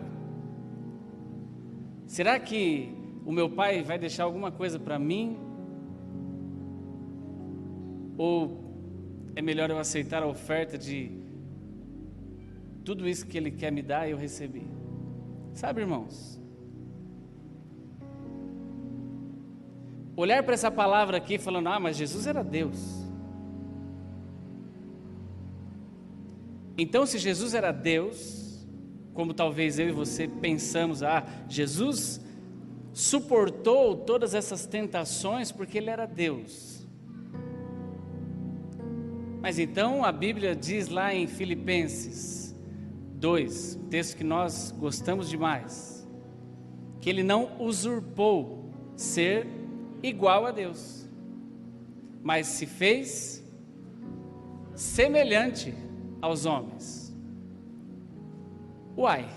A: Será que o meu pai vai deixar alguma coisa para mim? Ou é melhor eu aceitar a oferta de tudo isso que ele quer me dar e eu recebi? Sabe, irmãos, olhar para essa palavra aqui falando: ah, mas Jesus era Deus. Então, se Jesus era Deus, como talvez eu e você pensamos, ah, Jesus suportou todas essas tentações porque ele era Deus. Mas então a Bíblia diz lá em Filipenses 2, texto que nós gostamos demais, que ele não usurpou ser igual a Deus, mas se fez semelhante aos homens. Uai!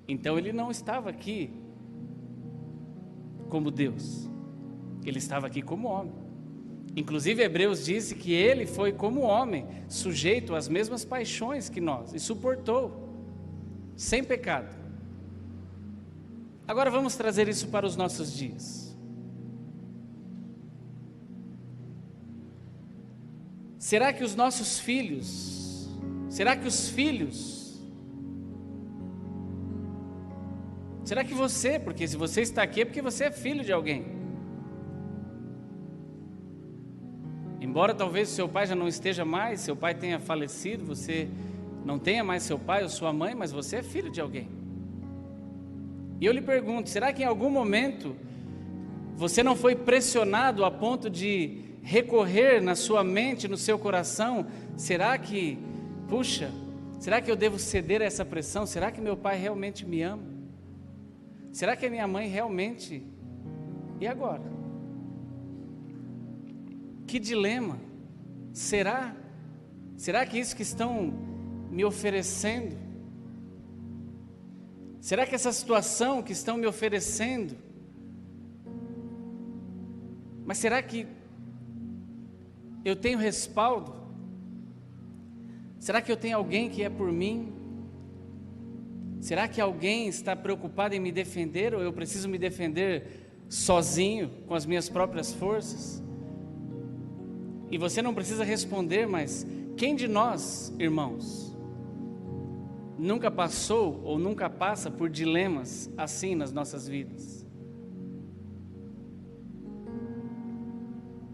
A: Então ele não estava aqui como Deus, ele estava aqui como homem. Inclusive Hebreus disse que ele foi como homem, sujeito às mesmas paixões que nós, e suportou, sem pecado. Agora vamos trazer isso para os nossos dias. Será que os nossos filhos, será que os filhos, será que você, porque se você está aqui é porque você é filho de alguém. Embora talvez o seu pai já não esteja mais, seu pai tenha falecido, você não tenha mais seu pai ou sua mãe, mas você é filho de alguém. E eu lhe pergunto, será que em algum momento você não foi pressionado a ponto de recorrer na sua mente, no seu coração? Será que, puxa, será que eu devo ceder a essa pressão? Será que meu pai realmente me ama? Será que a minha mãe realmente... E agora? Que dilema, será que isso que estão me oferecendo, será que essa situação que estão me oferecendo, mas será que eu tenho respaldo? Será que eu tenho alguém que é por mim? Será que alguém está preocupado em me defender, ou eu preciso me defender sozinho, com as minhas próprias forças? E você não precisa responder, mas quem de nós, irmãos, nunca passou ou nunca passa por dilemas assim nas nossas vidas?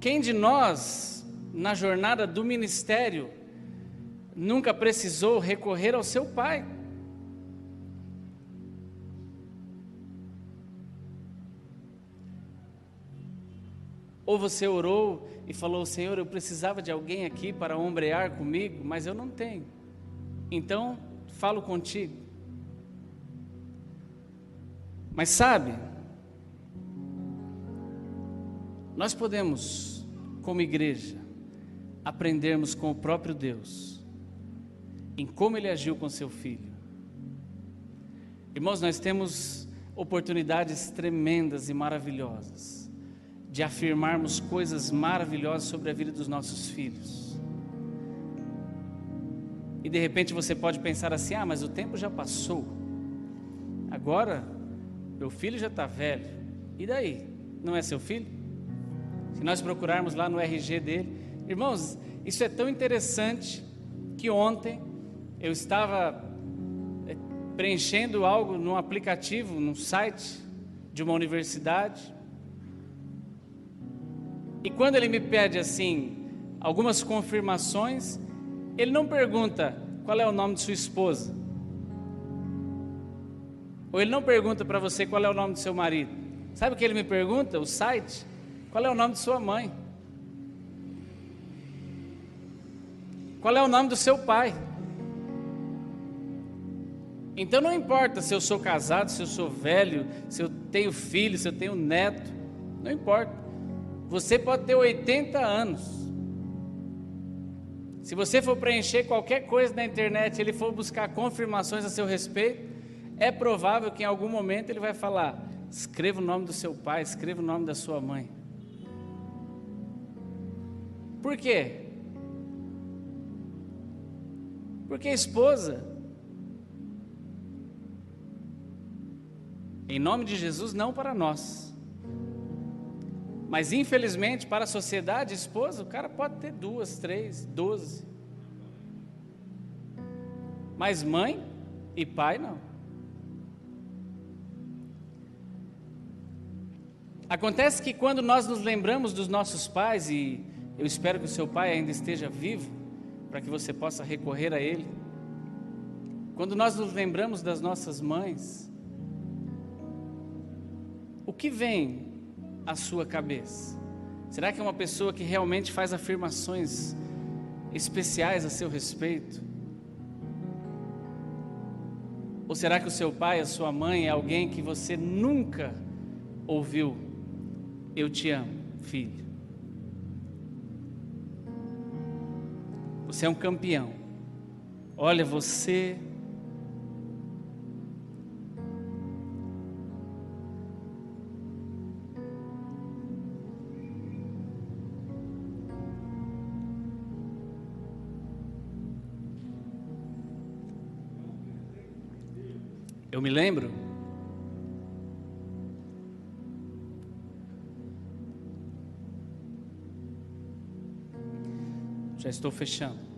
A: Quem de nós, na jornada do ministério, nunca precisou recorrer ao seu pai? Ou você orou e falou: Senhor, eu precisava de alguém aqui para ombrear comigo, mas eu não tenho, então falo contigo. Mas sabe, nós podemos, como igreja, aprendermos com o próprio Deus, em como Ele agiu com seu Filho. Irmãos, nós temos oportunidades tremendas e maravilhosas de afirmarmos coisas maravilhosas sobre a vida dos nossos filhos. E de repente você pode pensar assim: ah, mas o tempo já passou, agora meu filho já está velho, e daí? Não é seu filho? Se nós procurarmos lá no RG dele, irmãos, isso é tão interessante que ontem eu estava preenchendo algo num aplicativo, num site de uma universidade. E quando ele me pede assim, algumas confirmações, ele não pergunta qual é o nome de sua esposa, ou ele não pergunta para você qual é o nome do seu marido. Sabe o que ele me pergunta? O site, qual é o nome de sua mãe? Qual é o nome do seu pai? Então não importa se eu sou casado, se eu sou velho, se eu tenho filho, se eu tenho neto, não importa. Você pode ter 80 anos. Se você for preencher qualquer coisa na internet, ele for buscar confirmações a seu respeito, é provável que em algum momento ele vai falar: escreva o nome do seu pai, escreva o nome da sua mãe. Por quê? Porque a esposa, em nome de Jesus, não para nós, mas infelizmente para a sociedade, esposa, o cara pode ter 2, 3, 12. Mas mãe e pai não. Acontece que quando nós nos lembramos dos nossos pais, e eu espero que o seu pai ainda esteja vivo, para que você possa recorrer a ele. Quando nós nos lembramos das nossas mães, o que vem à sua cabeça? Será que é uma pessoa que realmente faz afirmações especiais a seu respeito? Ou será que o seu pai, a sua mãe, é alguém que você nunca ouviu: eu te amo, filho? Você é um campeão. Olha, você... Eu me lembro já estou fechando.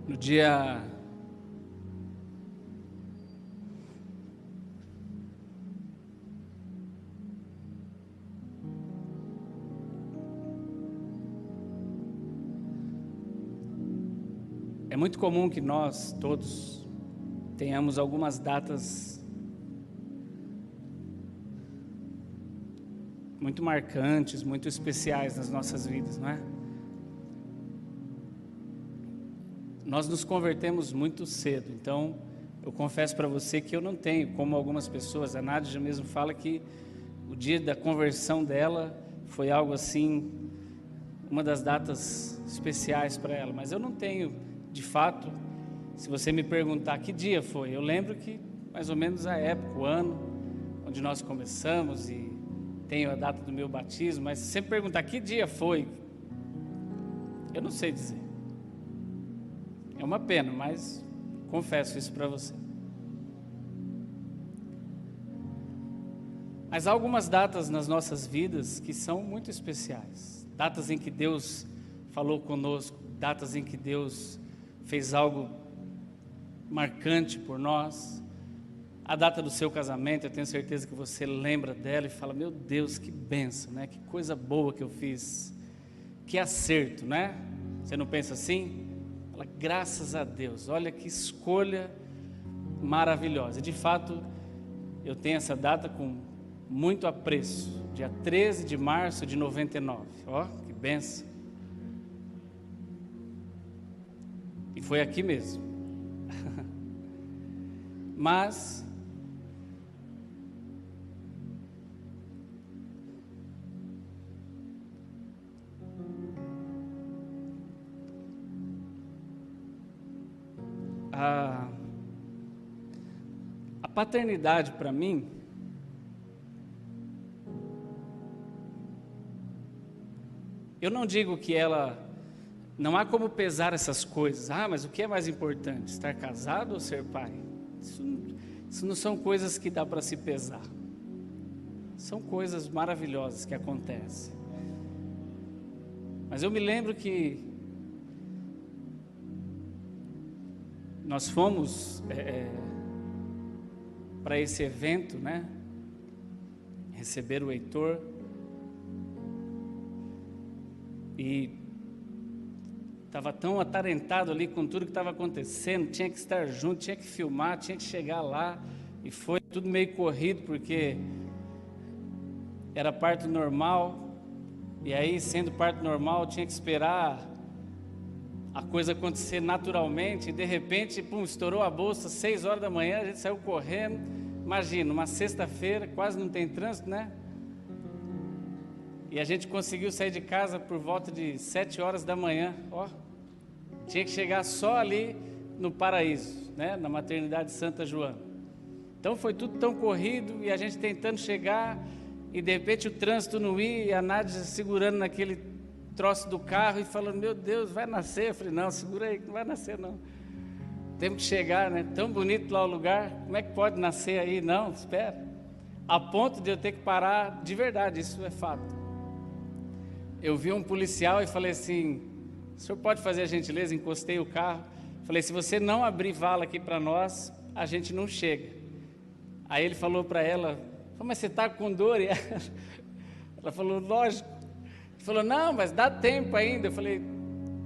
A: No dia é muito comum que nós todos tenhamos algumas datas muito marcantes, muito especiais nas nossas vidas, não é? Nós nos convertemos muito cedo, então eu confesso para você que eu não tenho, como algumas pessoas, a Nádia mesmo fala que o dia da conversão dela foi algo assim, uma das datas especiais para ela, mas eu não tenho, de fato, se você me perguntar que dia foi, eu lembro que mais ou menos a época, o ano onde nós começamos e tenho a data do meu batismo, mas se você me perguntar que dia foi, eu não sei dizer. É uma pena, mas confesso isso para você. Mas há algumas datas nas nossas vidas que são muito especiais. Datas em que Deus falou conosco, datas em que Deus fez algo marcante por nós. A data do seu casamento, eu tenho certeza que você lembra dela e fala, meu Deus, que bênção, né? Que coisa boa que eu fiz. Que acerto, né? Você não pensa assim? Fala, graças a Deus, olha que escolha maravilhosa. E de fato, eu tenho essa data com muito apreço, dia 13 de março de 99. Ó, que benção. E foi aqui mesmo. Mas a paternidade para mim eu não digo que ela não há como pesar essas coisas. Mas o que é mais importante, estar casado ou ser pai? Isso não são coisas que dá para se pesar. São coisas maravilhosas que acontecem. Mas eu me lembro que nós fomos para esse evento, né? Receber o Heitor. E estava tão atarentado ali com tudo que estava acontecendo, tinha que estar junto, tinha que filmar, tinha que chegar lá. E foi tudo meio corrido, porque era parto normal. E aí, sendo parto normal, tinha que esperar a coisa acontecer naturalmente, e de repente, pum, estourou a bolsa, 6 horas da manhã, a gente saiu correndo. Imagina, uma sexta-feira, quase não tem trânsito, né? E a gente conseguiu sair de casa por volta de 7 horas da manhã, ó. Tinha que chegar só ali no Paraíso, né? Na maternidade Santa Joana. Então foi tudo tão corrido, e a gente tentando chegar, e de repente o trânsito não ia, e a Nádia segurando naquele troço do carro e falando, meu Deus, vai nascer. Eu falei, não, segura aí, não vai nascer não. Temos que chegar, né? Tão bonito lá o lugar, como é que pode nascer aí? Não, espera. A ponto de eu ter que parar, de verdade, isso é fato. Eu vi um policial e falei assim, o senhor pode fazer a gentileza? Encostei o carro. Falei, se você não abrir vala aqui para nós, a gente não chega. Aí ele falou para ela, mas você está com dor? E ela falou, lógico. Ele falou, não, mas dá tempo ainda. Eu falei,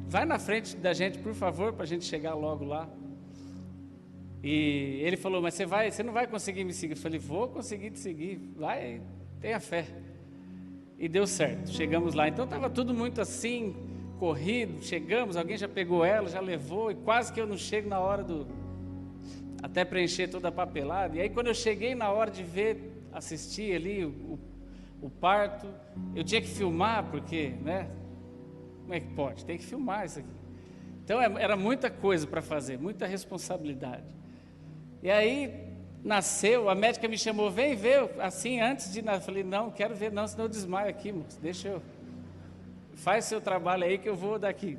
A: vai na frente da gente, por favor, para a gente chegar logo lá. E ele falou, mas você não vai conseguir me seguir? Eu falei, vou conseguir te seguir, vai, tenha fé. E deu certo, chegamos lá. Então estava tudo muito assim, corrido, chegamos, alguém já pegou ela, já levou, e quase que eu não chego na hora até preencher toda a papelada. E aí quando eu cheguei na hora de ver, assistir ali o parto, eu tinha que filmar, porque, né, como é que pode? Tem que filmar isso aqui. Então era muita coisa para fazer, muita responsabilidade. E aí nasceu, a médica me chamou, vem ver, assim, antes de nascer. Eu falei, não, quero ver não, senão eu desmaio aqui, moço, deixa eu, faz seu trabalho aí que eu vou daqui.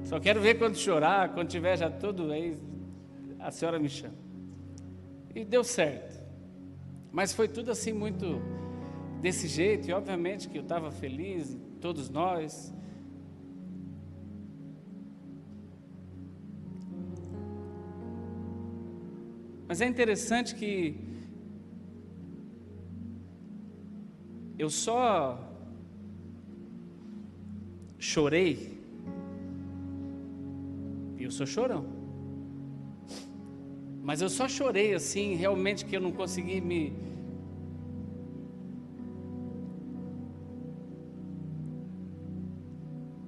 A: Só quero ver quando chorar, quando tiver já tudo, aí a senhora me chama. E deu certo, mas foi tudo assim muito desse jeito, e obviamente que eu estava feliz, todos nós. Mas é interessante que eu só chorei, e eu sou chorão, mas eu só chorei assim, realmente, que eu não consegui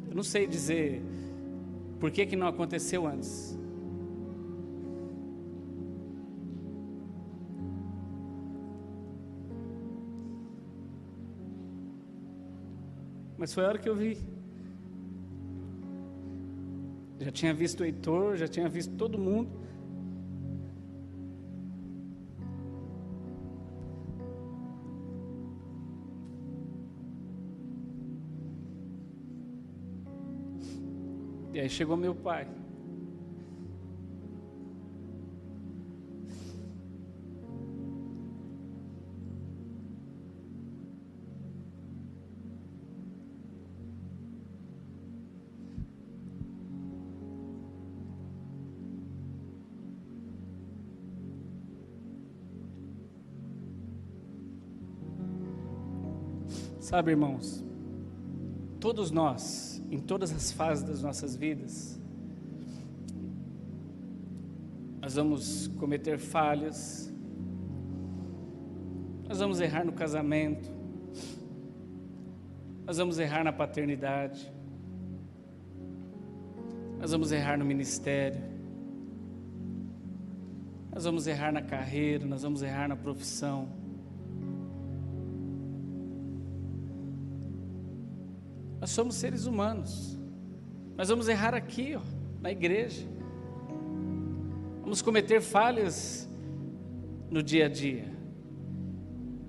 A: eu não sei dizer por que não aconteceu antes. Mas foi a hora que eu vi. Já tinha visto o Heitor, já tinha visto todo mundo. E aí chegou meu pai. Sabe, irmãos, todos nós, em todas as fases das nossas vidas, nós vamos cometer falhas, nós vamos errar no casamento, nós vamos errar na paternidade, nós vamos errar no ministério, nós vamos errar na carreira, nós vamos errar na profissão. Nós somos seres humanos, nós vamos errar aqui, ó, na igreja, vamos cometer falhas no dia a dia.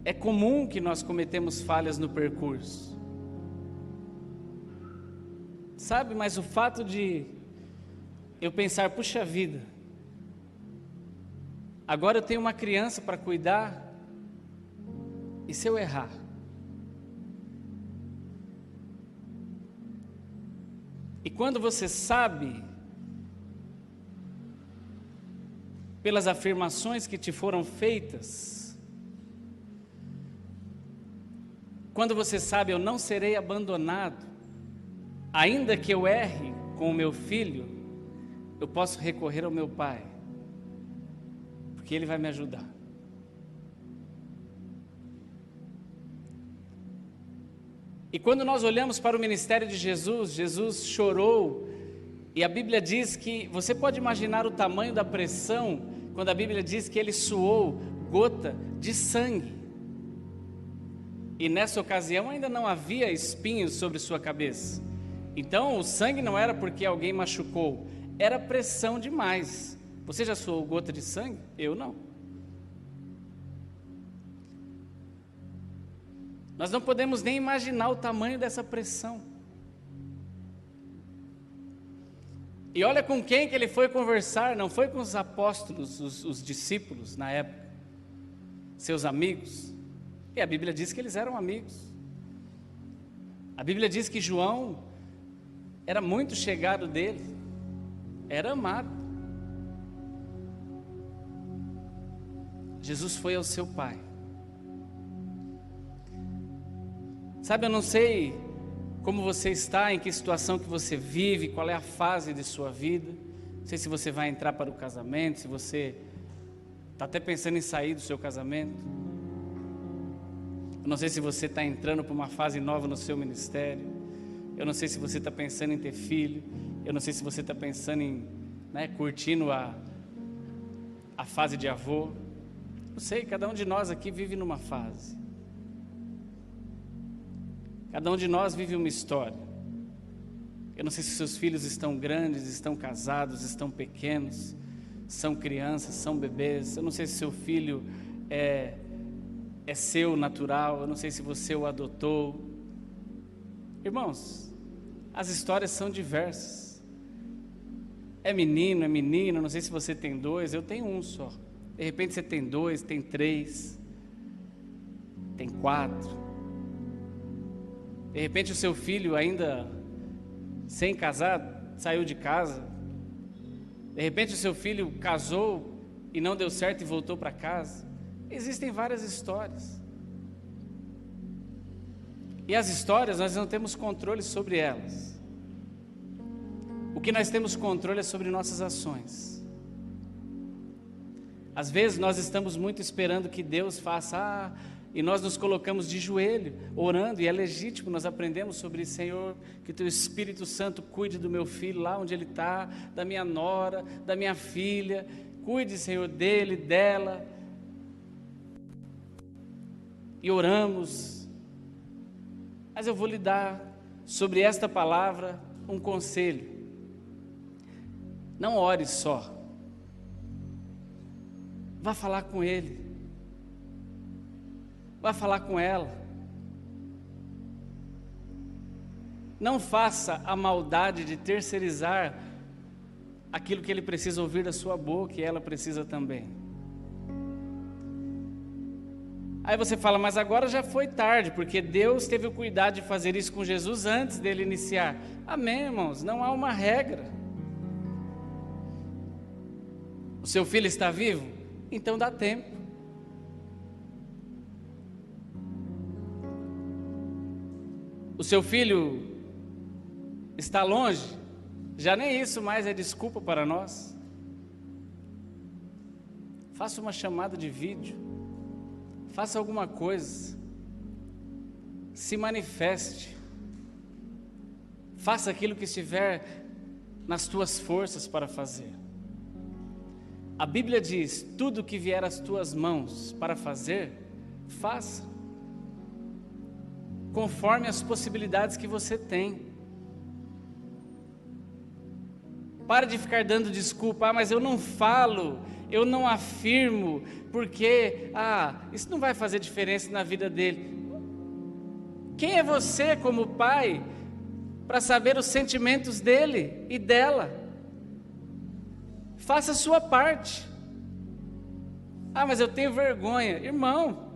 A: É comum que nós cometemos falhas no percurso, sabe, mas o fato de eu pensar, puxa vida, agora eu tenho uma criança para cuidar, e se eu errar? E quando você sabe, pelas afirmações que te foram feitas, quando você sabe, eu não serei abandonado, ainda que eu erre com o meu filho, eu posso recorrer ao meu pai, porque ele vai me ajudar. E quando nós olhamos para o ministério de Jesus, Jesus chorou, e a Bíblia diz que, você pode imaginar o tamanho da pressão, quando a Bíblia diz que ele suou gota de sangue, e nessa ocasião ainda não havia espinhos sobre sua cabeça, então o sangue não era porque alguém machucou, era pressão demais. Você já suou gota de sangue? Eu não. Nós não podemos nem imaginar o tamanho dessa pressão. E olha com quem que ele foi conversar, não foi com os apóstolos, os discípulos na época, seus amigos. E a Bíblia diz que eles eram amigos. A Bíblia diz que João era muito chegado dele, era amado. Jesus foi ao seu pai. Sabe, eu não sei como você está, em que situação que você vive, qual é a fase de sua vida. Não sei se você vai entrar para o casamento, se você está até pensando em sair do seu casamento. Eu não sei se você está entrando para uma fase nova no seu ministério. Eu não sei se você está pensando em ter filho. Eu não sei se você está pensando em, curtindo a fase de avô. Não sei, cada um de nós aqui vive numa fase. Cada um de nós vive uma história. Eu não sei se seus filhos estão grandes, estão casados, estão pequenos, são crianças, são bebês. Eu não sei se seu filho é seu natural. Eu não sei se você o adotou. Irmãos, as histórias são diversas. É menino, é menina. Não sei se você tem dois, eu tenho um só. De repente você tem dois, tem três, tem quatro. De repente o seu filho ainda sem casar, saiu de casa. De repente o seu filho casou e não deu certo e voltou para casa. Existem várias histórias. E as histórias nós não temos controle sobre elas. O que nós temos controle é sobre nossas ações. Às vezes nós estamos muito esperando que Deus faça, e nós nos colocamos de joelho, orando, e é legítimo, nós aprendemos sobre isso. Senhor, que Teu Espírito Santo cuide do meu filho lá onde ele está, da minha nora, da minha filha, cuide, Senhor, dele, dela. E oramos. Mas eu vou lhe dar sobre esta palavra um conselho. Não ore só. Vá falar com ele. Vá falar com ela. Não faça a maldade de terceirizar aquilo que ele precisa ouvir da sua boca e ela precisa também. Aí você fala, mas agora já foi tarde, porque Deus teve o cuidado de fazer isso com Jesus antes dele iniciar. Amém, irmãos, não há uma regra. O seu filho está vivo? Então dá tempo. O seu filho está longe? Já nem isso mais é desculpa para nós. Faça uma chamada de vídeo. Faça alguma coisa. Se manifeste. Faça aquilo que estiver nas tuas forças para fazer. A Bíblia diz, tudo que vier às tuas mãos para fazer, faça. Conforme as possibilidades que você tem. Para de ficar dando desculpa, mas eu não falo, eu não afirmo, porque, isso não vai fazer diferença na vida dele. Quem é você como pai, para saber os sentimentos dele e dela? Faça a sua parte. Mas eu tenho vergonha. Irmão,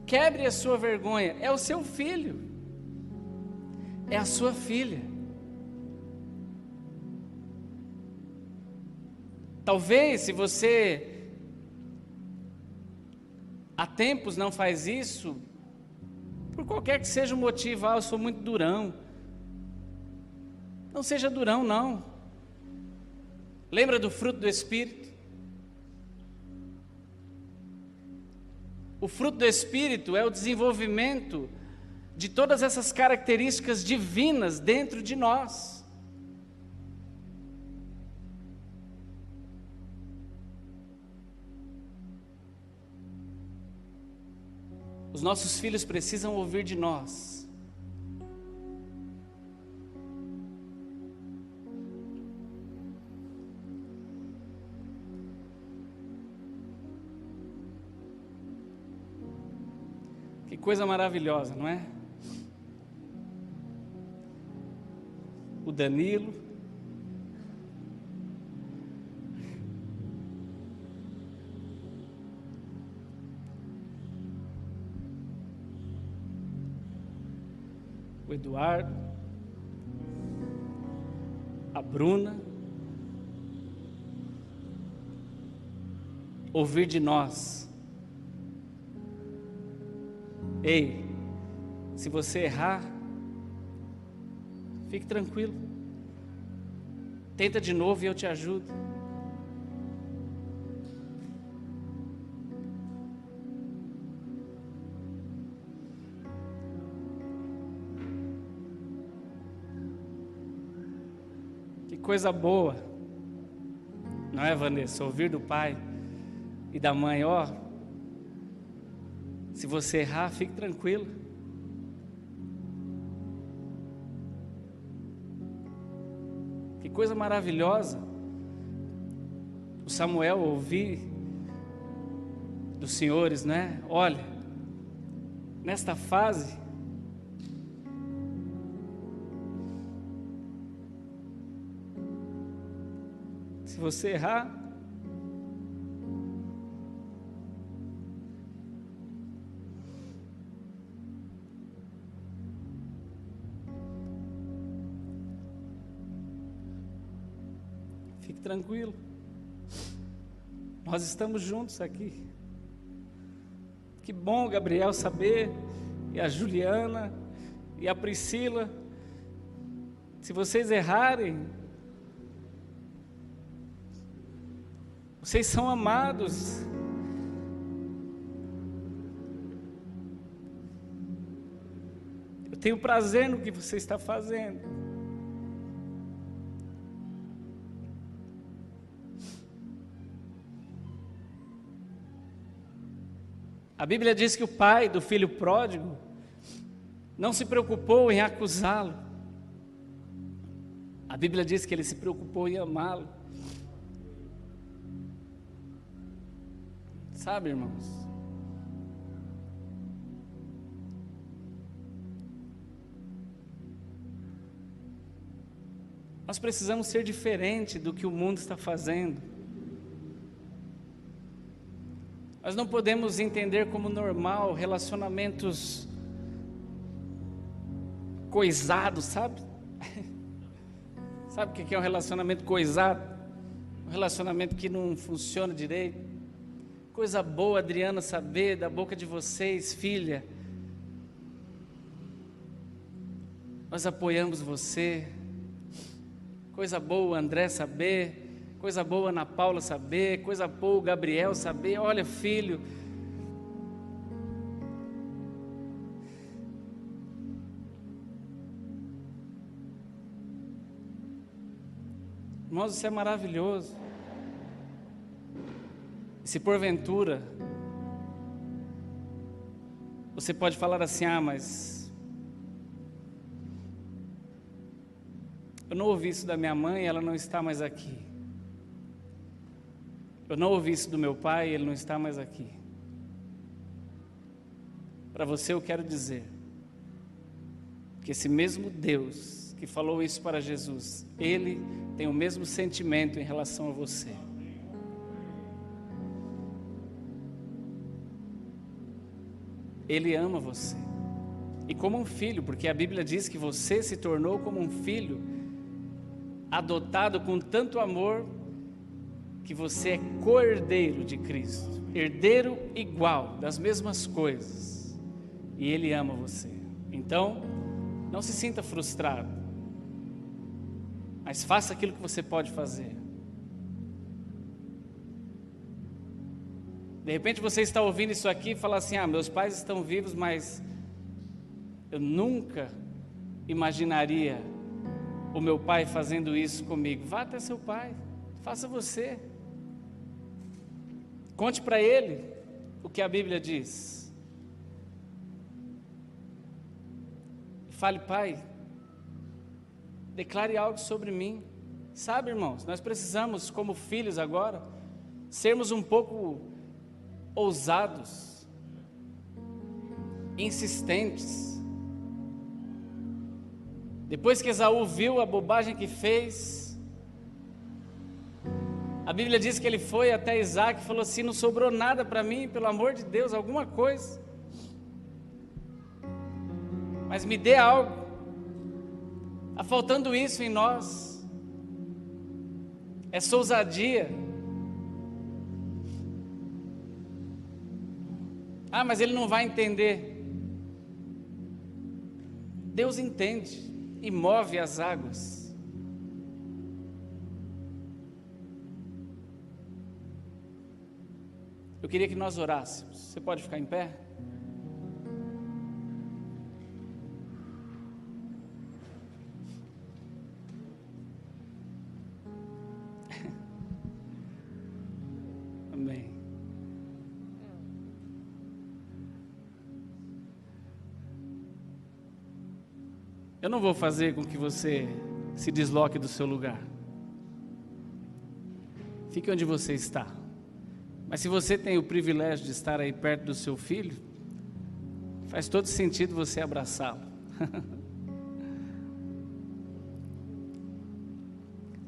A: quebre a sua vergonha. É o seu filho. É a sua filha. Talvez, se você há tempos não faz isso, por qualquer que seja o motivo, eu sou muito durão. Não seja durão, não. Lembra do fruto do Espírito? O fruto do Espírito é o desenvolvimento de todas essas características divinas dentro de nós. Os nossos filhos precisam ouvir de nós. Que coisa maravilhosa, não é? O Danilo, o Eduardo, a Bruna, ouvir de nós. Ei, se você errar, fique tranquilo. Tenta de novo e eu te ajudo. Que coisa boa, não é, Vanessa? Ouvir do pai e da mãe, ó, se você errar, fique tranquilo. Que coisa maravilhosa o Samuel ouvir dos senhores, né? Olha, nesta fase, se você errar, fique tranquilo, nós estamos juntos aqui. Que bom, Gabriel, saber, e a Juliana, e a Priscila, se vocês errarem, vocês são amados. Eu tenho prazer no que você está fazendo. A Bíblia diz que o pai do filho pródigo não se preocupou em acusá-lo. A Bíblia diz que ele se preocupou em amá-lo. Sabe, irmãos? Nós precisamos ser diferente do que o mundo está fazendo. Nós não podemos entender como normal relacionamentos coisados, sabe? Sabe o que é um relacionamento coisado? Um relacionamento que não funciona direito. Coisa boa, Adriana, saber da boca de vocês, filha. Nós apoiamos você. Coisa boa, André, saber. Coisa boa, Ana Paula, saber. Coisa boa, Gabriel, saber. Olha, filho. Irmãos, isso é maravilhoso. E se porventura você pode falar assim: ah, mas eu não ouvi isso da minha mãe, ela não está mais aqui. Eu não ouvi isso do meu pai, ele não está mais aqui. Para você eu quero dizer que esse mesmo Deus que falou isso para Jesus, Ele tem o mesmo sentimento em relação a você. Ele ama você. E como um filho, porque a Bíblia diz que você se tornou como um filho, adotado com tanto amor, que você é co-herdeiro de Cristo, herdeiro igual, das mesmas coisas, e Ele ama você. Então, não se sinta frustrado, mas faça aquilo que você pode fazer. De repente você está ouvindo isso aqui e fala assim: ah, meus pais estão vivos, mas eu nunca imaginaria o meu pai fazendo isso comigo. Vá até seu pai, faça você. Conte para ele o que a Bíblia diz. Fale: pai, declare algo sobre mim. Sabe, irmãos, nós precisamos, como filhos agora, sermos um pouco ousados, insistentes. Depois que Esaú viu a bobagem que fez, a Bíblia diz que ele foi até Isaac e falou assim: não sobrou nada para mim, pelo amor de Deus, alguma coisa, mas me dê algo. Está faltando isso em nós, essa ousadia. Ah, mas ele não vai entender. Deus entende e move as águas. Eu queria que nós orássemos. Você pode ficar em pé? eu não vou fazer com que você se desloque do seu lugar. Fique onde você está. Mas se você tem o privilégio de estar aí perto do seu filho, faz todo sentido você abraçá-lo.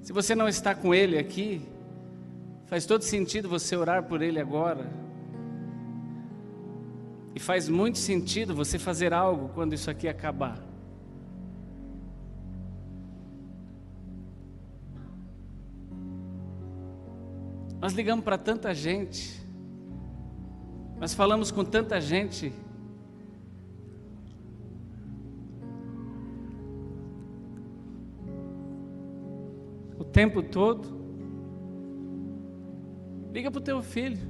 A: Se você não está com ele aqui, faz todo sentido você orar por ele agora. E faz muito sentido você fazer algo quando isso aqui acabar. Nós ligamos para tanta gente, nós falamos com tanta gente, o tempo todo. Liga para o teu filho.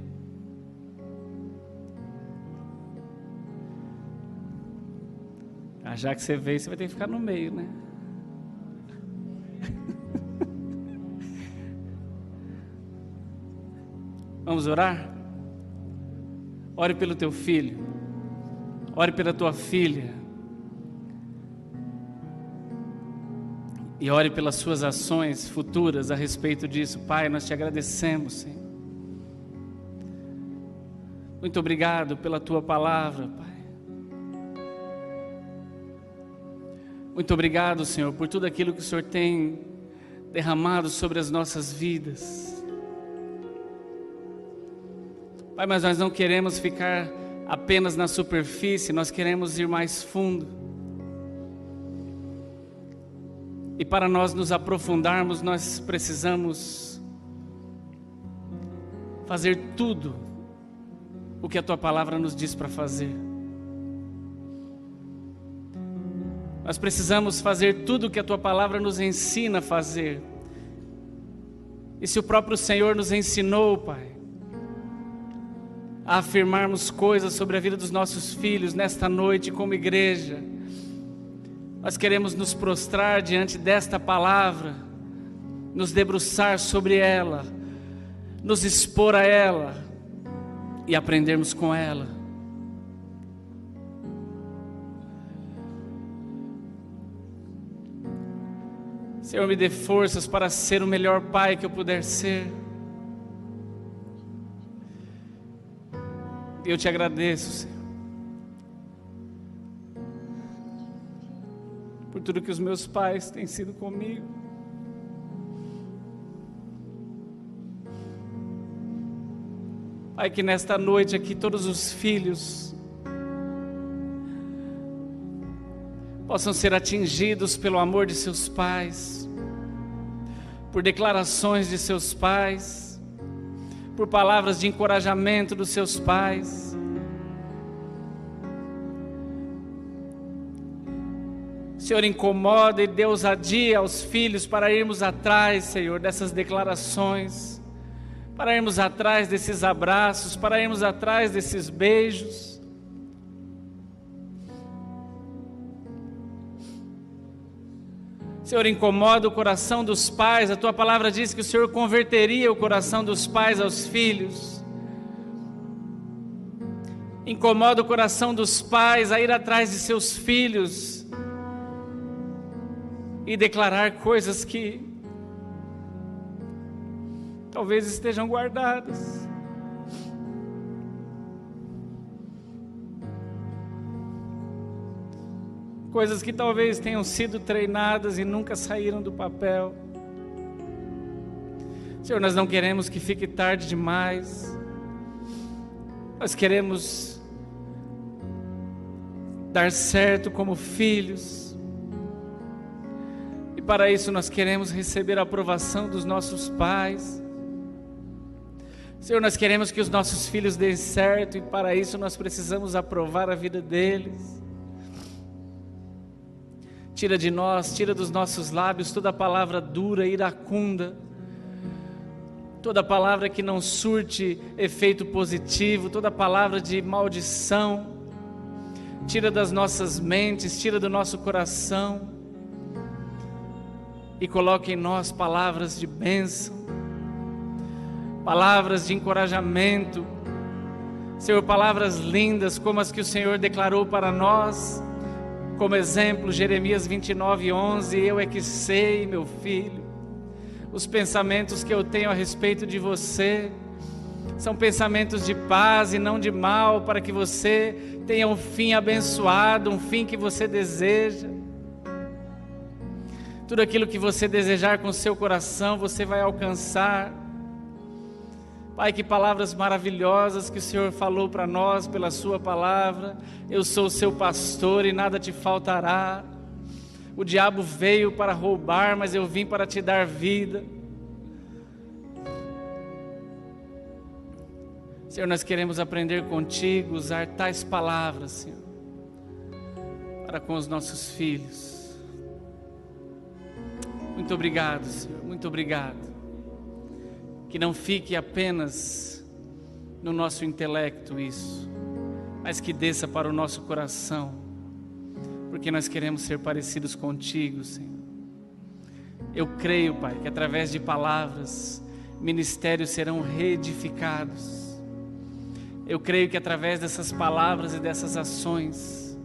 A: Já que você veio, você vai ter que ficar no meio, né? Vamos orar? Ore pelo teu filho, ore pela tua filha, e ore pelas suas ações futuras a respeito disso. Pai, nós te agradecemos, Senhor. Muito obrigado pela tua palavra, Pai. Muito obrigado, Senhor, por tudo aquilo que o Senhor tem derramado sobre as nossas vidas. Pai, mas nós não queremos ficar apenas na superfície, nós queremos ir mais fundo. E para nós nos aprofundarmos, nós precisamos fazer tudo o que a Tua Palavra nos diz para fazer. Nós precisamos fazer tudo o que a Tua Palavra nos ensina a fazer. E se o próprio Senhor nos ensinou, Pai, a afirmarmos coisas sobre a vida dos nossos filhos nesta noite como igreja, nós queremos nos prostrar diante desta palavra, nos debruçar sobre ela, nos expor a ela e aprendermos com ela. Senhor, me dê forças para ser o melhor pai que eu puder ser. Eu te agradeço, Senhor, por tudo que os meus pais têm sido comigo. Pai, que nesta noite aqui todos os filhos possam ser atingidos pelo amor de seus pais, por declarações de seus pais, por palavras de encorajamento dos seus pais. Senhor, incomoda e dê ousadia aos filhos para irmos atrás, Senhor, dessas declarações, para irmos atrás desses abraços, para irmos atrás desses beijos. Senhor, incomoda o coração dos pais. A Tua Palavra diz que o Senhor converteria o coração dos pais aos filhos. Incomoda o coração dos pais a ir atrás de seus filhos e declarar coisas que talvez estejam guardadas. Coisas que talvez tenham sido treinadas e nunca saíram do papel. Senhor, nós não queremos que fique tarde demais. Nós queremos dar certo como filhos. E para isso nós queremos receber a aprovação dos nossos pais. Senhor, nós queremos que os nossos filhos deem certo, e para isso nós precisamos aprovar a vida deles. Tira de nós, tira dos nossos lábios toda palavra dura, iracunda, toda palavra que não surte efeito positivo, toda palavra de maldição. Tira das nossas mentes, tira do nosso coração e coloque em nós palavras de bênção, palavras de encorajamento, Senhor, palavras lindas como as que o Senhor declarou para nós, Como exemplo, Jeremias 29:11, eu é que sei, meu filho, os pensamentos que eu tenho a respeito de você são pensamentos de paz e não de mal, para que você tenha um fim abençoado, um fim que você deseja. Tudo aquilo que você desejar com o seu coração, você vai alcançar. Pai, que palavras maravilhosas que o Senhor falou para nós pela sua palavra. Eu sou o seu pastor e nada te faltará. O diabo veio para roubar, mas eu vim para te dar vida. Senhor, nós queremos aprender contigo, usar tais palavras, Senhor, para com os nossos filhos. Muito obrigado, Senhor, muito obrigado. Que não fique apenas no nosso intelecto isso, mas que desça para o nosso coração, porque nós queremos ser parecidos contigo, Senhor. Eu creio, Pai, que através de palavras, ministérios serão reedificados. Eu creio que através dessas palavras e dessas ações,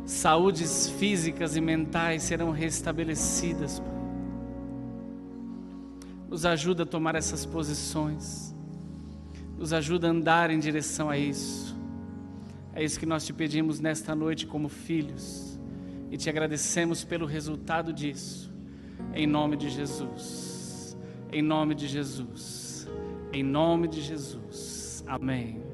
A: saúdes físicas e mentais serão restabelecidas, Pai. Nos ajuda a tomar essas posições, nos ajuda a andar em direção a isso. É isso que nós te pedimos nesta noite como filhos, e te agradecemos pelo resultado disso, em nome de Jesus, em nome de Jesus, em nome de Jesus, amém.